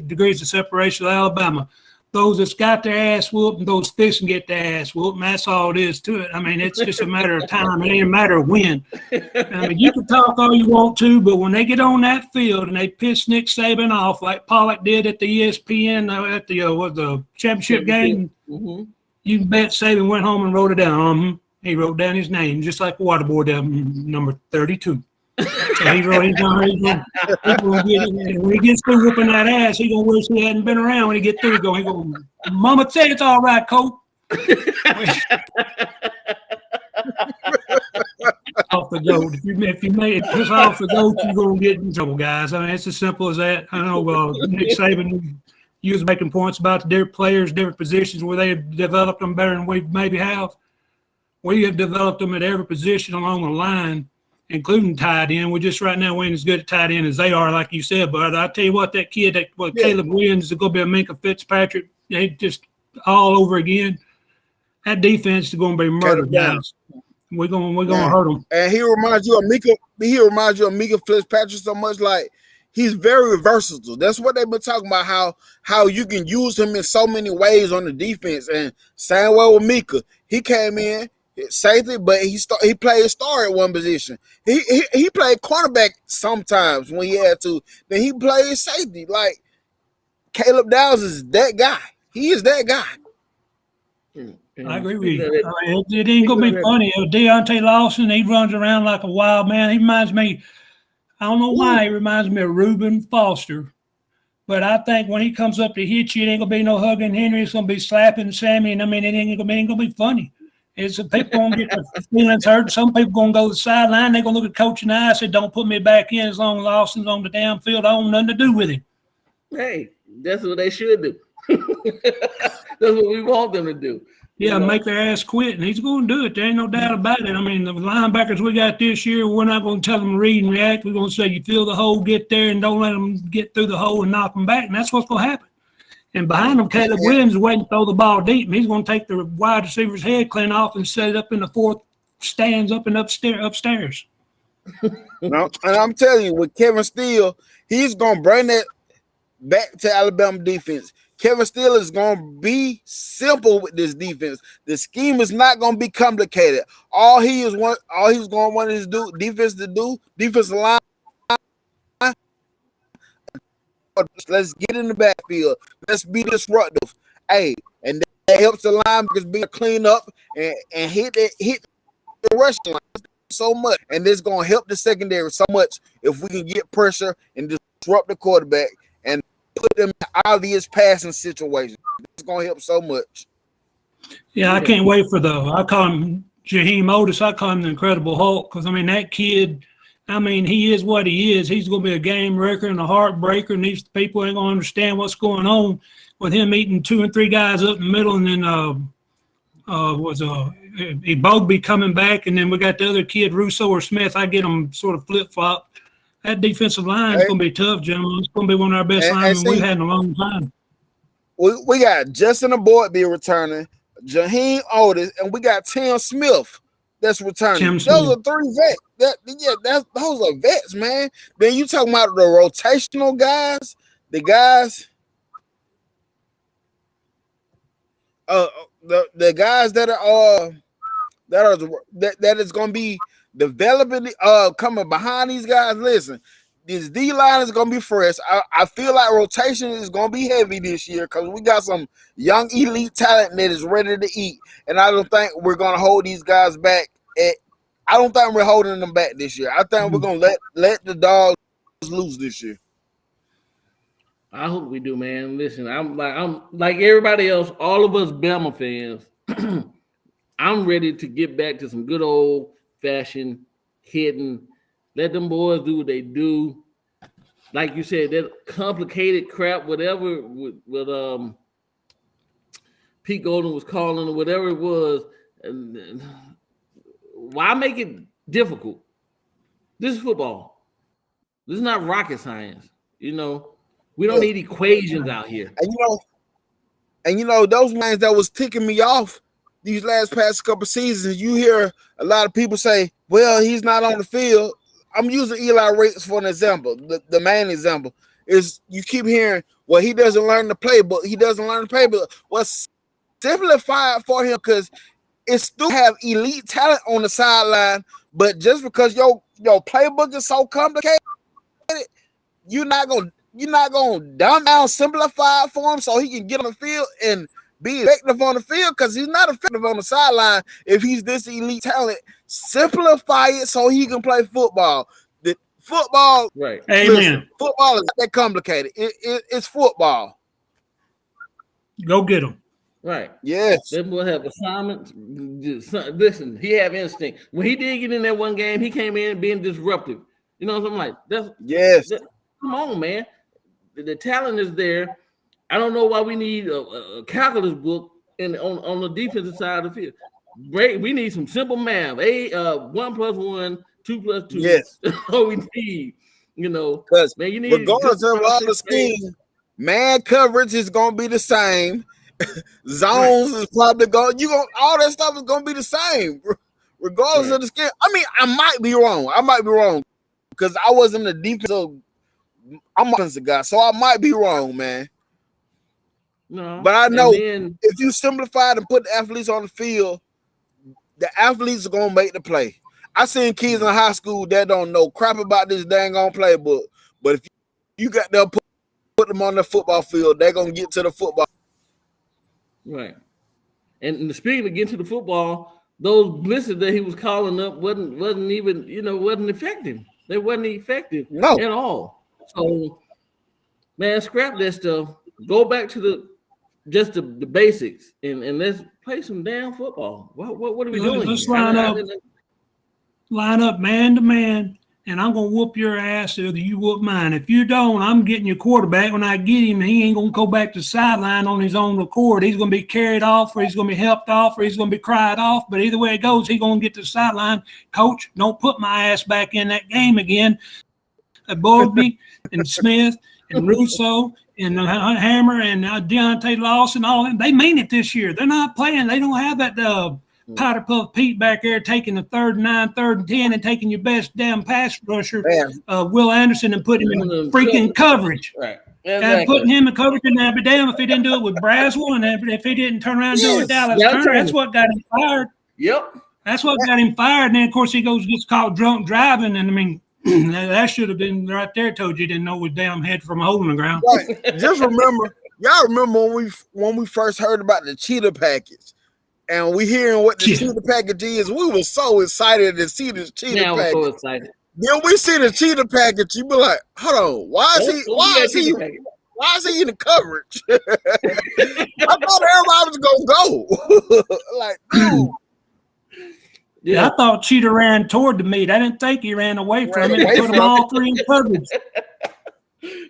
degrees of separation of Alabama. Those that's got their ass whooped and those fish can get their ass whooped, and that's all it is to it. I mean, it's just a matter of time. It ain't a matter of when. I mean, you can talk all you want to, but when they get on that field and they piss Nick Saban off like Pollock did at the ESPN at the championship game, you can bet Saban went home and wrote it down. He wrote down his name, just like the water boy down number 32. So he wrote, he's going to get, when he gets through whooping that ass, he's going to wish he hadn't been around when he get through. He go, Mama said it's all right, Coach. Off the goat. If you made it piss off the goat, you're going to get in trouble, guys. I mean, it's as simple as that. I know Nick Saban, you was making points about the different players, different positions where they have developed them better than we maybe have. We have developed them at every position along the line, including tight end. We're just right now we ain't as good at tight end as they are, like you said. But I tell you what, that kid, Caleb Williams is going to be a Minka Fitzpatrick. They just all over again. That defense is going to be murdered, guys. We're going to hurt them. And he reminds you of Minka. He reminds you of Minka Fitzpatrick so much. Like he's very versatile. That's what they've been talking about. How you can use him in so many ways on the defense. And same way with Minka, he came in. Safety, but he played star at one position. He played cornerback sometimes when he had to. Then he played safety. Like Caleb Downs is that guy. He is that guy. I agree with you. It ain't gonna be funny. Deontay Lawson, he runs around like a wild man. He reminds me, I don't know why, he reminds me of Reuben Foster. But I think when he comes up to hit you, it ain't gonna be no hugging Henry. It's gonna be slapping Sammy, and I mean, it ain't gonna be funny. It's people gonna get their feelings hurt. Some people gonna go to the sideline. They're gonna look at coach in the eye and say, "Don't put me back in as long as Lawson's on the damn field. I want nothing to do with it." Hey, that's what they should do. That's what we want them to do. Yeah, make their ass quit, and he's going to do it. There ain't no doubt about it. I mean, the linebackers we got this year, we're not going to tell them to read and react. We're going to say, you feel the hole, get there, and don't let them get through the hole and knock them back, and that's what's going to happen. And behind them, Caleb Williams is waiting to throw the ball deep, and he's going to take the wide receiver's head clean off and set it up in the fourth stands up and upstairs. No, and I'm telling you, with Kevin Steele, he's going to bring that back to Alabama defense. Kevin Steele is going to be simple with this defense. The scheme is not going to be complicated. All he's going to want his defensive line. Let's get in the backfield. Let's be disruptive. Hey, and that helps the linebackers be clean up and hit the rushing line so much. And this is going to help the secondary so much if we can get pressure and disrupt the quarterback and put them in obvious passing situations. It's going to help so much. Yeah, I can't wait for I call him Jaheim Otis. I call him the Incredible Hulk because, I mean, that kid, I mean, he is what he is. He's going to be a game wrecker and a heartbreaker, and these people ain't going to understand what's going on with him eating 2 and 3 guys up in the middle, and then Ebogbe coming back, and then we got the other kid, Russo or Smith. I get them sort of flip-flop. That defensive line is going to be tough, gentlemen. It's going to be one of our best linemen we've had in a long time. We got Justin Aboard be returning, Jaheim Otis, and we got Tim Smith that's returning. Those are 3 vets. Those are vets, man. Then you talking about the rotational guys, the guys the guys that is going to be developing coming behind these guys. Listen, this D line is gonna be fresh. I feel like rotation is gonna be heavy this year because we got some young elite talent that is ready to eat, and I don't think we're gonna hold these guys back. I don't think we're holding them back this year. I think we're gonna let the dogs loose this year. I hope we do, man. Listen, I'm like everybody else. All of us Bama fans. I'm ready to get back to some good old fashioned hitting. Let them boys do what they do. Like you said, that complicated crap, whatever with Pete Golden was calling or whatever it was. Why make it difficult? This is football. This is not rocket science. You know, we don't need equations out here. And you know those lines that was ticking me off these past couple seasons. You hear a lot of people say, "Well, he's not on the field." I'm using Eli Rates for an example. The main example is you keep hearing, "Well, he doesn't learn the playbook. He doesn't learn the playbook." Well, simplify it for him because it still have elite talent on the sideline. But just because your playbook is so complicated, you're not gonna dumb down, simplify it for him so he can get on the field and be effective on the field because he's not effective on the sideline if he's this elite talent. Simplify it so he can play football. The football, right? Amen. Listen, football is not that complicated. It's football. Go get him. Right. Yes. They will have assignments. Listen, he have instinct. When he did get in that one game, he came in being disruptive. You know what I'm like? Come on, man. The talent is there. I don't know why we need a calculus book on the defensive side of the field. We need some simple math. 1 + 1, 2 + 2. Yes. That's all we need. You know, because man, regardless of all the scheme, man coverage is gonna be the same. Zones is probably all that stuff is gonna be the same, regardless of the scheme. I mean, I might be wrong because I wasn't a defensive. I'm an offensive guy, so I might be wrong, man. No, but I know if you simplify it and put the athletes on the field, the athletes are gonna make the play. I seen kids in high school that don't know crap about this dang on playbook, but if you got them put them on the football field, they're gonna get to the football. Right. And speaking of getting to the football, those blitzes that he was calling up wasn't even wasn't effective. They wasn't effective at all. So, man, scrap that stuff. Go back to the basics and let's play some damn football. What are we doing? Let's line up man to man, and I'm gonna whoop your ass or you whoop mine. If you don't, I'm getting your quarterback. When I get him, he ain't gonna go back to the sideline on his own accord. He's gonna be carried off, or he's gonna be helped off, or he's gonna be cried off. But either way it goes, he's gonna get to the sideline. Coach, don't put my ass back in that game again. Bowlby and Smith and Russo and Hammer and Deontay Lawson, all them, they mean it this year. They're not playing. They don't have that powder puff Pete back there taking the 3rd and 9, 3rd and 10, and taking your best damn pass rusher, Will Anderson, and putting him in freaking coverage. Right. Exactly. And putting him in coverage, and I'd be damn if he didn't do it with Braswell, and if he didn't turn around and do it with Dallas Turner. That's what got him fired. Yep. That's what got him fired. And then, of course, he gets caught drunk driving, and I mean, that should have been right there. Told you didn't know his damn head from a hole in the ground. Right. Just remember, y'all remember when we first heard about the cheetah package, and we hearing what the cheetah package is. We were so excited to see this cheetah package. I was so excited. Then we see the cheetah package. You be like, hold on, why is he in the coverage? I thought everybody was gonna go. Like, dude. Yeah, I thought Cheetah ran toward the meat. I didn't think he ran away from it. Put them all 3 in coverage.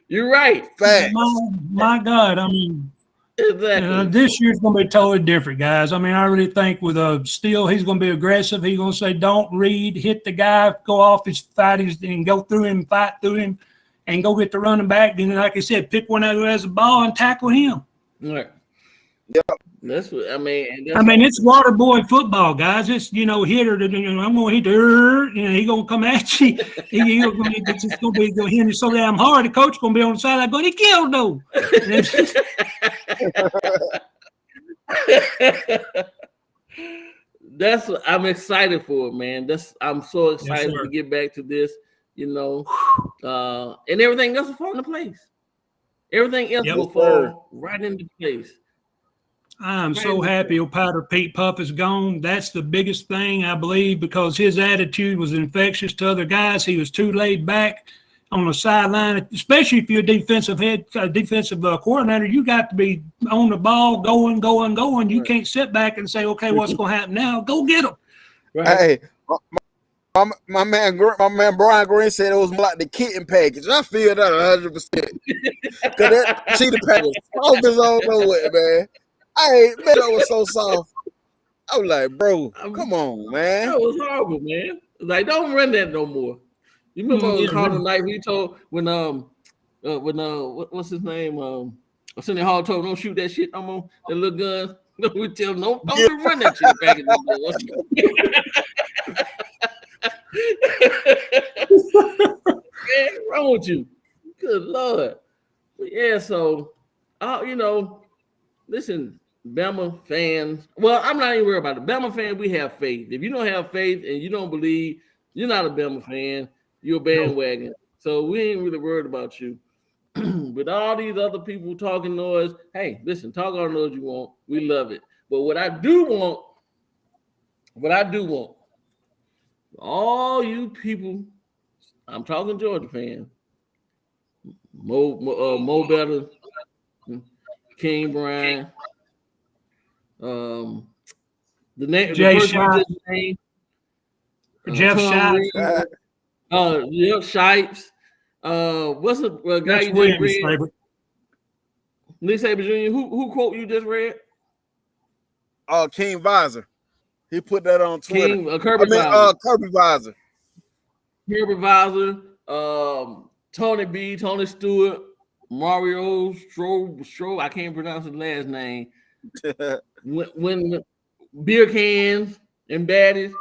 You're right. My God, I mean, exactly. This year's going to be totally different, guys. I mean, I really think with Steele, he's going to be aggressive. He's going to say, "Don't read, hit the guy, go off his fight, and go through him, fight through him, and go get the running back." And like I said, pick one out who has the ball and tackle him. Right. Yep. That's what I mean. It's water boy football, guys. It's hitter. I'm going to hit her. He going to come at you. It's going to be hitting you so damn hard. The coach going to be on the sideline going, "He killed though." That's what I'm excited for it, man. I'm so excited to get back to this. And everything else will fall into place. Everything else will fall right into place. I'm so happy Powder Pete Puff is gone. That's the biggest thing, I believe, because his attitude was infectious to other guys. He was too laid back on the sideline, especially if you're a defensive coordinator. You got to be on the ball, going. You can't sit back and say, "Okay, what's going to happen now? Go get him." Right. Hey, my man Brian Green said it was more like the kitten package. I feel that 100%. Because that cheetah package soft as all know what, man. Hey, man, that was so soft. I was like, bro, come on, man. That was horrible, man. Like, don't run that no more. You remember on Carter night we told when what's his name? Cindy Hall told him, "Don't shoot that shit no more. That little gun." We tell him, don't run that shit back in the Man, what's wrong with you? Good Lord. Yeah, so listen, Bama fans. Well, I'm not even worried about it. Bama fan, we have faith. If you don't have faith and you don't believe, you're not a Bama fan. You're a bandwagon. So we ain't really worried about you. With all these other people talking noise, hey, listen, talk all the noise you want. We love it. But what I do want, all you people, I'm talking Georgia fans, Mo Better, King Brian, the name, Jay Shipes, Jeff Shipes, Jeff Shipes. What's the guy you just read? Nick Saban Jr. Who quote you just read? King Visor. He put that on Twitter. Kirby Visor. Kirby Visor. Kirby Visor. Tony Stewart. Mario Stroh. I can't pronounce his last name. when beer cans and baddies.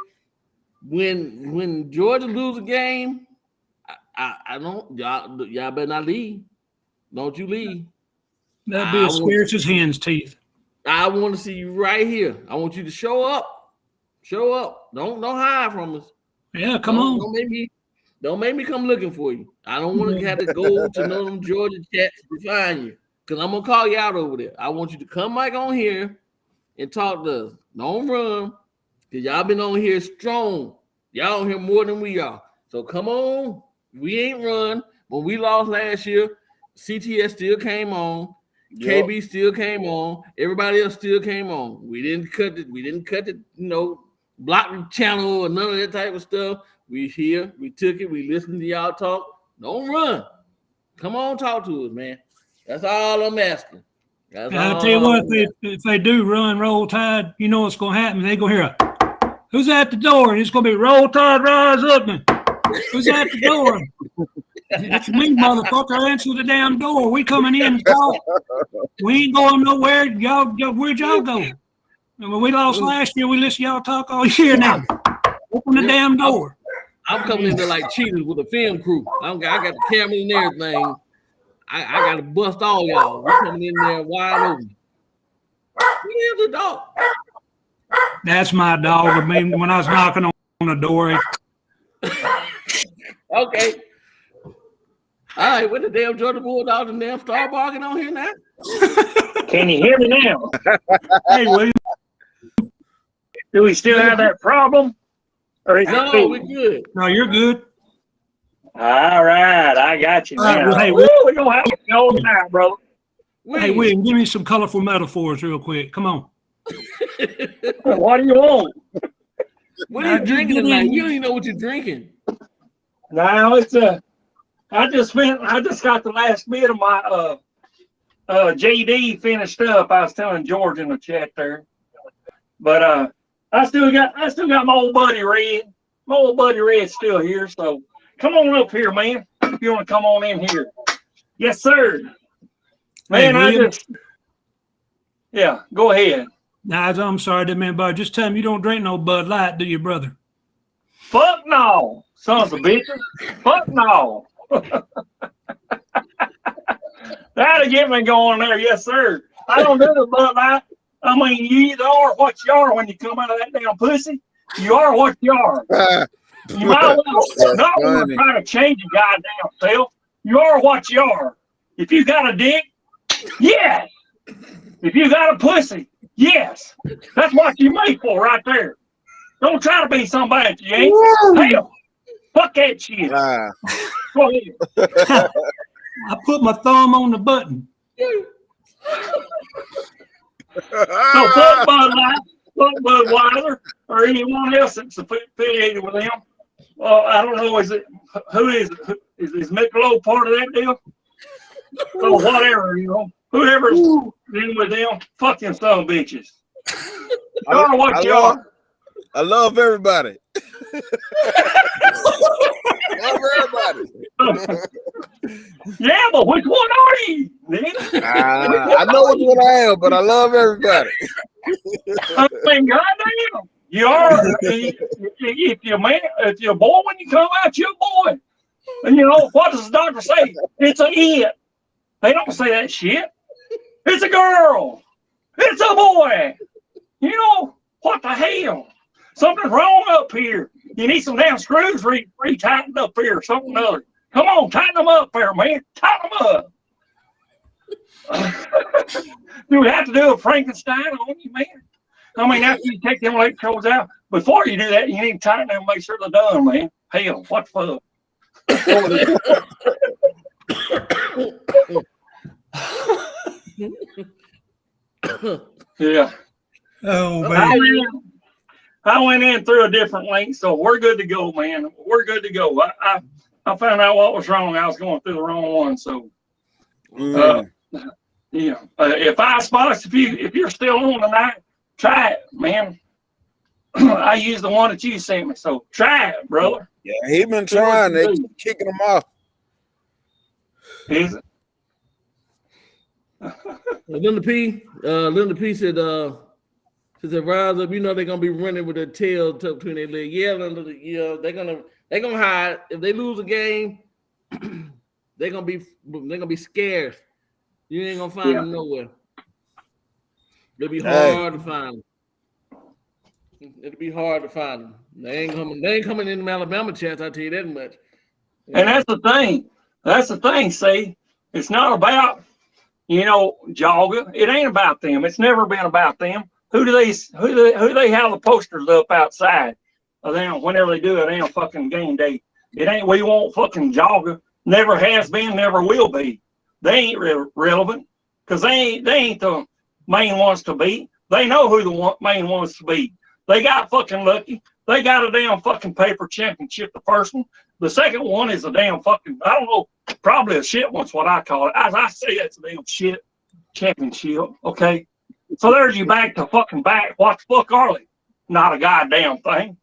When Georgia lose a game, I don't y'all better not leave. Don't you leave. That'd be as scarce as hen's teeth. I want to see you right here. I want you to show up. Show up. Don't hide from us. Yeah, come on. Don't make me come looking for you. I don't want to have to go to know them Georgia chats to find you. Because I'm gonna call you out over there. I want you to come back on here and talk to us. Don't run, because y'all been on here strong. Y'all on here more than we are. So come on. We ain't run. When we lost last year, CTS still came on. Yep. KB still came on. Everybody else still came on. We didn't cut it. Block the channel or none of that type of stuff. We here. We took it. We listened to y'all talk. Don't run. Come on, talk to us, man. That's all I'm asking. I'll tell you what, if they do run Roll Tide, you know what's going to happen. They're going to hear who's at the door? And it's going to be Roll Tide, rise up, man. Who's at the door? It's me, motherfucker. Answer the damn door. We coming in and talk. We ain't going nowhere. Where'd y'all go? When we lost last year, we listened to y'all talk all year now. Open the damn door. I'm coming in there like cheaters with a film crew. I got the camera and everything. I got to bust all y'all. We're coming in there wide open. Where's the dog? That's my dog. I mean, when I was knocking on the door. Okay. All right, with the damn Georgia Bulldogs and damn start barking on here now. Can you hear me now? Hey, William. Do we still have that problem? Or is No, it cool? we're good. No, you're good. All right, I got you now. Well, hey, Woo, we don't have to go now, bro. Hey, William, give me some colorful metaphors real quick. Come on. What do you want? What are you drinking tonight? You don't even know what you're drinking. No, it's I just got the last bit of my JD finished up. I was telling George in the chat there, but I still got my old buddy Red. My old buddy Red's still here, so come on up here, man. If you want to come on in here, yes, sir. Man, hey, yeah. Go ahead. Nah, I'm sorry, that man, but just tell him you don't drink no Bud Light, do you, brother? Fuck no, sons of bitches. Fuck no. That'll get me going there, yes, sir. I don't do the Bud Light. I mean, you either are what you are when you come out of that damn pussy. You are what you are. You might well not want to try to change your goddamn self. You are what you are. If you got a dick, yes. If you got a pussy, yes. That's what you made for right there. Don't try to be somebody that you ain't. Hell, fuck that shit. Go ahead. I put my thumb on the button. So fuck Bud Light, fuck Budweiser, or anyone else that's affiliated with them. Well, I don't know. Who is it? Is Michelob part of that deal? So whatever, whoever's in with them, fuck them son of bitches. You are what you are. I love everybody. Love everybody. Yeah, but which one are you? I know which one I am, but I love everybody. I mean, goddamn, you are. If you're a boy when you come out, you're a boy. And what does the doctor say? It's a it. They don't say that shit. It's a girl. It's a boy. What the hell? Something's wrong up here. You need some damn screws re-tightened up here or something other. Come on, tighten them up there, man. Tighten them up. Do we have to do a Frankenstein on you, man? I mean, after you take them electrodes out, before you do that, you need to tighten them and make sure they're done, man. Hell, what the fuck? Yeah. Oh, man. I went in through a different link, so we're good to go, man. We're good to go. I found out what was wrong. I was going through the wrong one, so if Icebox, if you're still on tonight, try it, man. I used the one that you sent me, so try it, brother. Yeah, he been trying. They keep kicking him off. Is it? Linda P said, she said, rise up, they're gonna be running with their tail tucked between their legs. Yeah, Linda, they're gonna hide. If they lose a game, they're gonna be scarce. You ain't gonna find them nowhere. It'll be hard to find them. It'll be hard to find them. They ain't coming in the Alabama chance, I'll tell you that much. And that's the thing. That's the thing, see. It's not about, Jogga. It ain't about them. It's never been about them. who do they have the posters up outside of them whenever they do a damn fucking game day? It ain't we won't fucking jogger. Never has been, never will be. They ain't relevant because they ain't the main ones to beat. They know who the main ones to beat. They got fucking lucky. They got a damn fucking paper championship, the first one. The second one is a damn fucking, I don't know, probably a shit one's what I call it. As I say, it's a damn shit championship, okay? So there's you back to fucking back. What the fuck are they? Not a goddamn thing.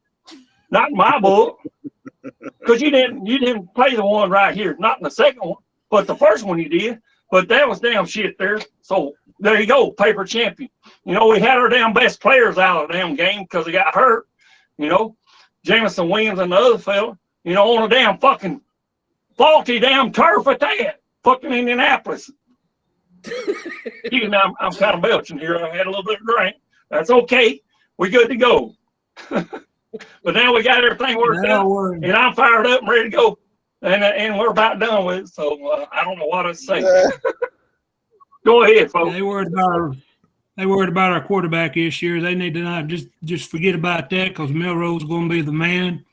Not in my book. Because you didn't play the one right here. Not in the second one. But the first one you did. But that was damn shit there. So there you go, paper champion. You know, we had our damn best players out of the damn game because they got hurt. You know, Jamison Williams and the other fella, you know, on a damn fucking faulty damn turf at that. Fucking Indianapolis. Even though I'm kind of belching here. I had a little bit of drink. That's okay. We good to go. But now we got everything worked out. And I'm fired up and ready to go. And we're about done with it. So I don't know what to say. Go ahead, folks. They worried about our quarterback this year. They need to not just forget about that because Milroe's going to be the man.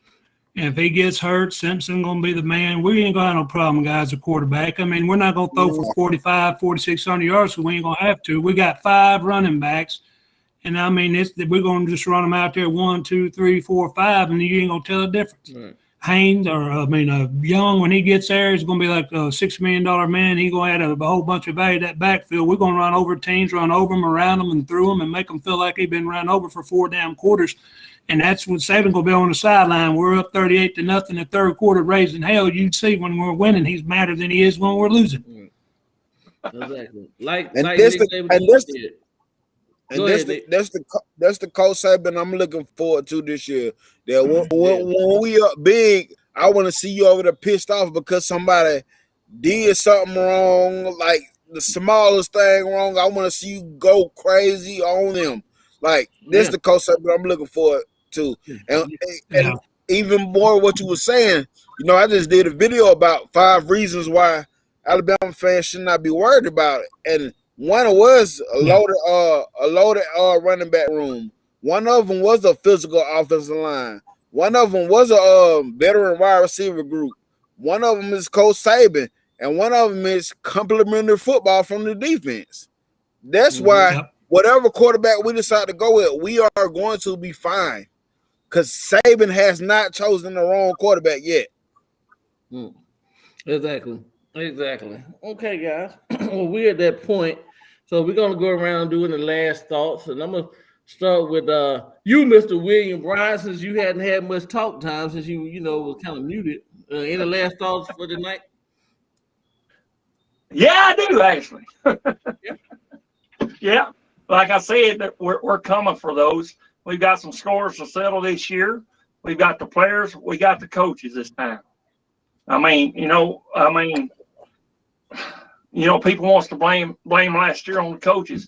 And if he gets hurt, Simpson going to be the man. We ain't going to have no problem, guys, at quarterback. I mean, we're not going to throw for 45, 4,600 yards, so we ain't going to have to. We got 5 running backs. And, I mean, we're going to just run them out there 1, 2, 3, 4, 5, and you ain't going to tell the difference. Right. Haynes, Young, when he gets there, he's going to be like a $6 million man. He's going to add a whole bunch of value to that backfield. We're going to run over teams, run over them, around them, and through them, and make them feel like they've been run over for 4 damn quarters. And that's when Saban going to be on the sideline. We're up 38-0 in the third quarter, raising hell. You'd see when we're winning, he's madder than he is when we're losing. Exactly. That's the coach Saban I'm looking forward to this year. That when we up big, I want to see you over there pissed off because somebody did something wrong, like the smallest thing wrong. I want to see you go crazy on them. Like this, the coach Saban I'm looking forward to, and even more what you were saying. You know, I just did a video about 5 reasons why Alabama fans should not be worried about it, and one was a loaded running back room. One of them was a physical offensive line. One of them was a veteran wide receiver group. One of them is Coach Saban, and one of them is complimentary football from the defense. That's why whatever quarterback we decide to go with, we are going to be fine because Saban has not chosen the wrong quarterback yet. Exactly. Okay, guys. Well, we're at that point. So we're going to go around doing the last thoughts. And I'm going to start with you, Mr. William Bryan, since you hadn't had much talk time since you was kind of muted. Any last thoughts for tonight? Yeah, I do, actually. Yeah. Like I said, we're coming for those. We've got some scores to settle this year. We've got the players. We got the coaches this time. People wants to blame last year on the coaches.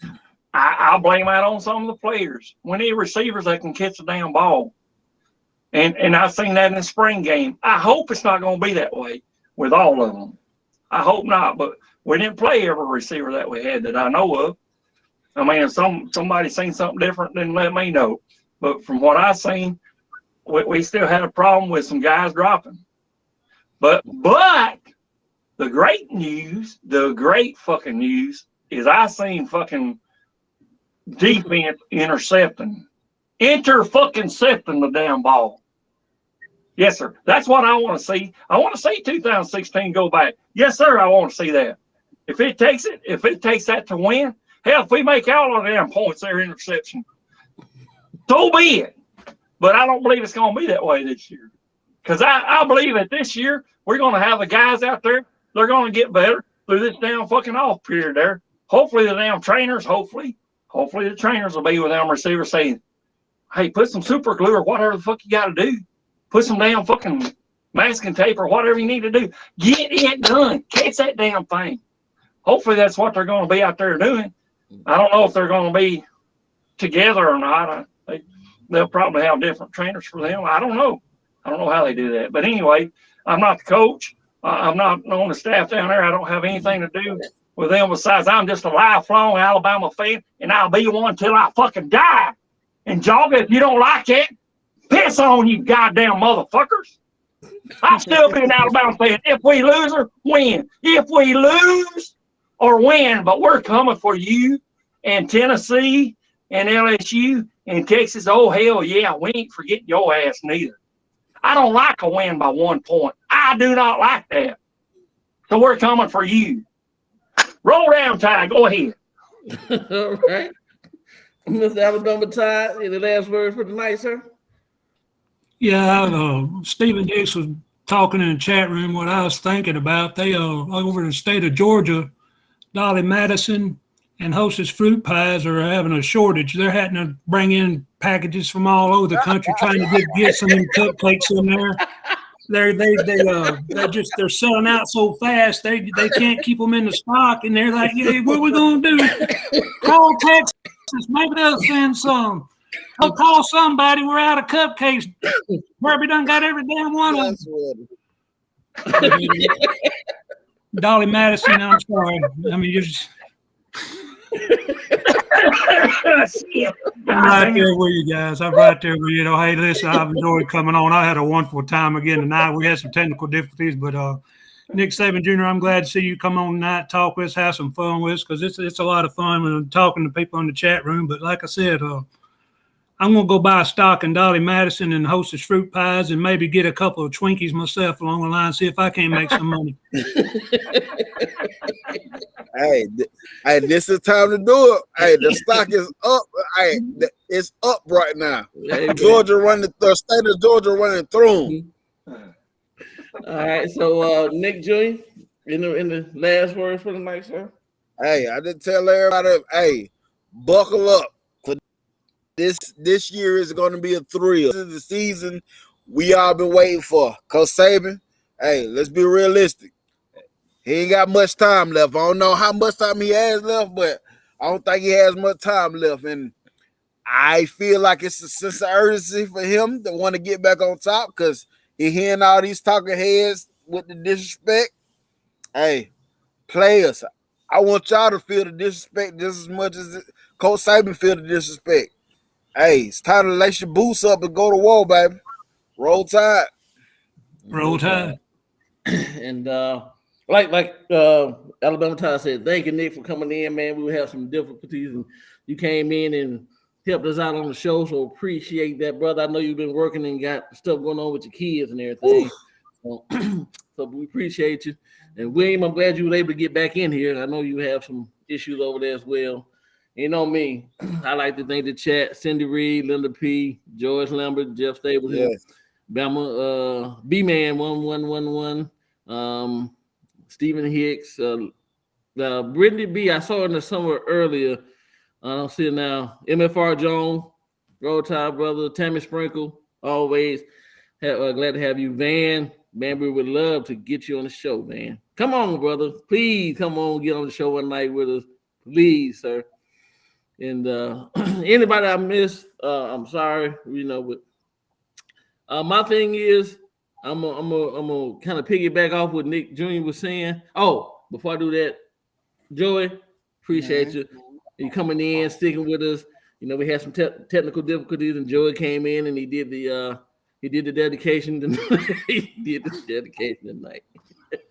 I'll blame that on some of the players. We need receivers that can catch the damn ball. And I've seen that in the spring game. I hope it's not going to be that way with all of them. I hope not, but we didn't play every receiver that we had that I know of. I mean, if somebody seen something different, then let me know. But from what I've seen, we still had a problem with some guys dropping. But the great fucking news is I seen fucking defense intercepting the damn ball. Yes, sir. That's what I want to see. I want to see 2016 go back. Yes, sir. I want to see that. If it takes that to win, hell, if we make all of the damn points, they're interception. So be it. But I don't believe it's going to be that way this year. Because I believe that this year we're going to have the guys out there. They're going to get better through this damn fucking off period there. Hopefully the damn trainers, hopefully the trainers will be with them receivers saying, hey, put some super glue or whatever the fuck you got to do. Put some damn fucking masking tape or whatever you need to do. Get it done. Catch that damn thing. Hopefully that's what they're going to be out there doing. I don't know if they're going to be together or not. They'll probably have different trainers for them. I don't know. I don't know how they do that. But anyway, I'm not the coach. I'm not on the staff down there. I don't have anything to do with them. Besides, I'm just a lifelong Alabama fan, and I'll be one till I fucking die. And Jogga, if you don't like it, piss on you goddamn motherfuckers. I'll still be an Alabama fan if we lose or win. If we lose or win, but we're coming for you and Tennessee and LSU and Texas. Oh, hell yeah, we ain't forgetting your ass neither. I don't like a win by 1 point. I do not like that. So we're coming for you. Roll down, Ty. Go ahead. All right. Mr. Alabama Tide, any last words for tonight, sir? Yeah, Stephen Hicks was talking in the chat room what I was thinking about. They over in the state of Georgia, Dolly Madison and Hostess Fruit Pies are having a shortage. They're having to bring in packages from all over the country trying to get some cupcakes in there. They're selling out so fast they can't keep them in the stock, and they're like, hey, what are we gonna do? Call Texas, maybe they'll send some. I'll call somebody. We're out of cupcakes. Herbie done got every damn one of them. Dolly Madison, I'm sorry. I mean, you're just. I'm right there with you guys. I'm right there with you. Hey, listen, I've enjoyed coming on. I had a wonderful time again tonight. We had some technical difficulties, but Nick Saban Jr., I'm glad to see you come on tonight, talk with us, have some fun with us, because it's a lot of fun when I'm talking to people in the chat room. But like I said, I'm going to go buy a stock in Dolly Madison and Hostess Fruit Pies and maybe get a couple of Twinkies myself along the line, see if I can't make some money. Hey, this is time to do it. Hey, the stock is up. Hey, it's up right now. Georgia running, the state of Georgia running through. All right, so Nick Jr., in the last words for the night, sir. Hey, I did tell everybody, hey, buckle up. This year is going to be a thrill. This is the season we all been waiting for. Coach Saban, hey, let's be realistic. He ain't got much time left. I don't know how much time he has left, but I don't think he has much time left. And I feel like it's a sense of urgency for him to want to get back on top because he hearing all these talking heads with the disrespect. Hey, players, I want y'all to feel the disrespect just as much as Coach Saban feel the disrespect. Hey, it's time to lace your boots up and go to war, baby. Roll Tide. Roll Tide. And like Alabama Tide said, thank you, Nick, for coming in, man. We have some difficulties, and you came in and helped us out on the show, so appreciate that, brother. I know you've been working and got stuff going on with your kids and everything. So we appreciate you. And William, I'm glad you were able to get back in here. I know you have some issues over there as well. You know me, I like to thank the chat, Cindy Reed, Linda P, George Lambert, Jeff Staples, yes. Bama, B-Man 1111, Stephen Hicks, Brittany B, I saw her somewhere earlier. I don't see it now. MFR Jones, Roll Tide brother, Tammy Sprinkle, always glad to have you. Van, man, we would love to get you on the show, man. Come on, brother. Please come on, get on the show one night with us. Please, sir. And anybody I missed, I'm sorry, you know, but my thing is I'm gonna kind of piggyback off what Nick Jr. was saying. Oh, before I do that, Joey, appreciate you coming in, sticking with us. You know, we had some technical difficulties, and Joey came in and he did the dedication tonight. He did the dedication tonight.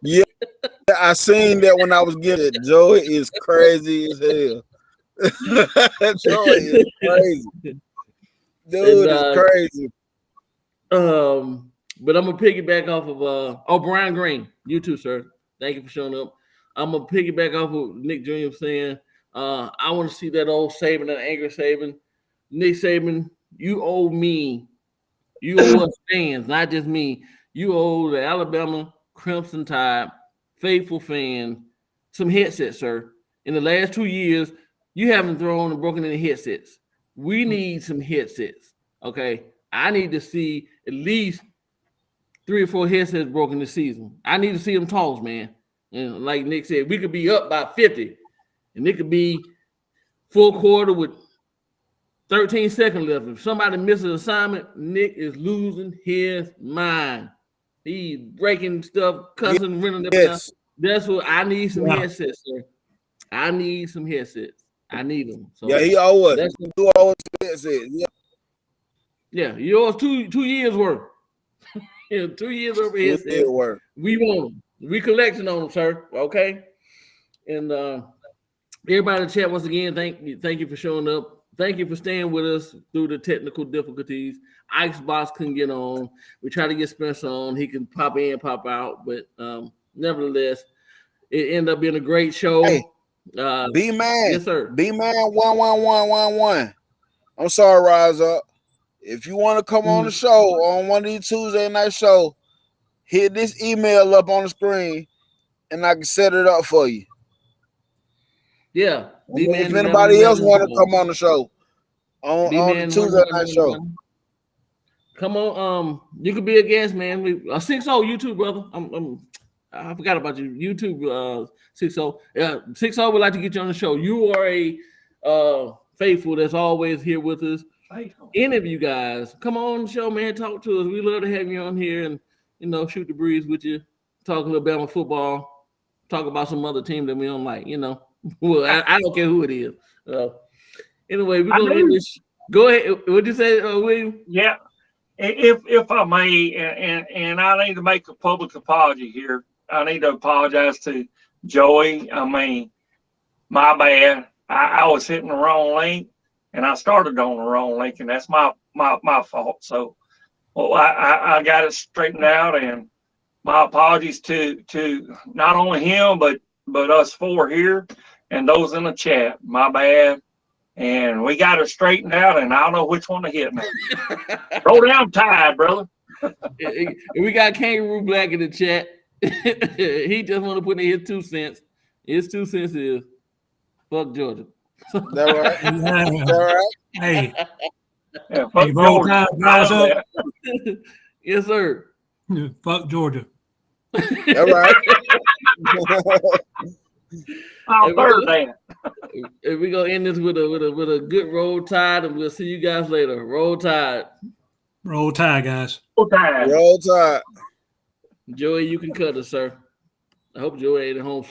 Yeah, I seen that when I was getting it. Joey is crazy as hell. Joey is crazy. Dude is crazy. But I'm gonna piggyback off of Brian Green. You too, sir. Thank you for showing up. I'm gonna piggyback off of Nick Jr. saying, I want to see that old Saban, that angry Saban. Nick Saban, you owe me, you owe us fans, not just me. You owe the Alabama Crimson Tide faithful fan some headsets, sir. In the last 2 years, you haven't thrown and broken any headsets. We need some headsets. Okay. I need to see at least 3 or 4 headsets broken this season. I need to see them tossed, man. And like Nick said, we could be up by 50, and it could be full quarter with 13 seconds left. If somebody misses an assignment, Nick is losing his mind. He's breaking stuff, cussing, running up. Yes. That's what I need some headsets, sir. I need some headsets. I need them. So Yeah, he always. that's You always said, yeah, yours 2 years worth. Yeah, 2 years worth of headsets. work. We want them. We collecting on them, sir. Okay. And everybody in the chat, once again, thank you for showing up. Thank you for staying with us through the technical difficulties. Icebox couldn't get on. We tried to get Spencer on. He can pop in, pop out, but nevertheless, it ended up being a great show. Hey, B-Man. Yes, sir. B-Man 11111. I'm sorry, Rise Up. If you want to come on the show on one of these Tuesday night shows, hit this email up on the screen, and I can set it up for you. Yeah. If anybody else want to come on the show on the Tuesday night show, come on. You could be a guest, man. 6-0 YouTube, brother. I forgot about you. YouTube 6-0. Yeah, 6-0 would like to get you on the show. You are a faithful that's always here with us. Any of you guys, come on the show, man. Talk to us. We love to have you on here and shoot the breeze with you. Talk a little BAMA football. Talk about some other team that we don't like. Well, I don't care who it is. Anyway, we're gonna end this. Go ahead. What'd you say, William? Yeah, if I may, and I need to make a public apology here. I need to apologize to Joey. I mean, my bad. I was hitting the wrong link, and I started on the wrong link, and that's my fault. So, I got it straightened out, and my apologies to not only him but us four here and those in the chat. My bad. And we got it straightened out, and I don't know which one to hit now. Roll down Tide, brother. We got Kangaroo Black in the chat. He just want to put in his 2 cents. His 2 cents is fuck Georgia. That right? That right? Hey, Yeah, fuck roll Georgia. Tide, rise up. Yes, sir. Fuck Georgia. That right? I'll third that. If we gonna end this with a good roll Tide, and we'll see you guys later. Roll Tide. Roll Tide, guys. Roll Tide. Roll Tide. Joey, you can cut us, sir. I hope Joey ain't at home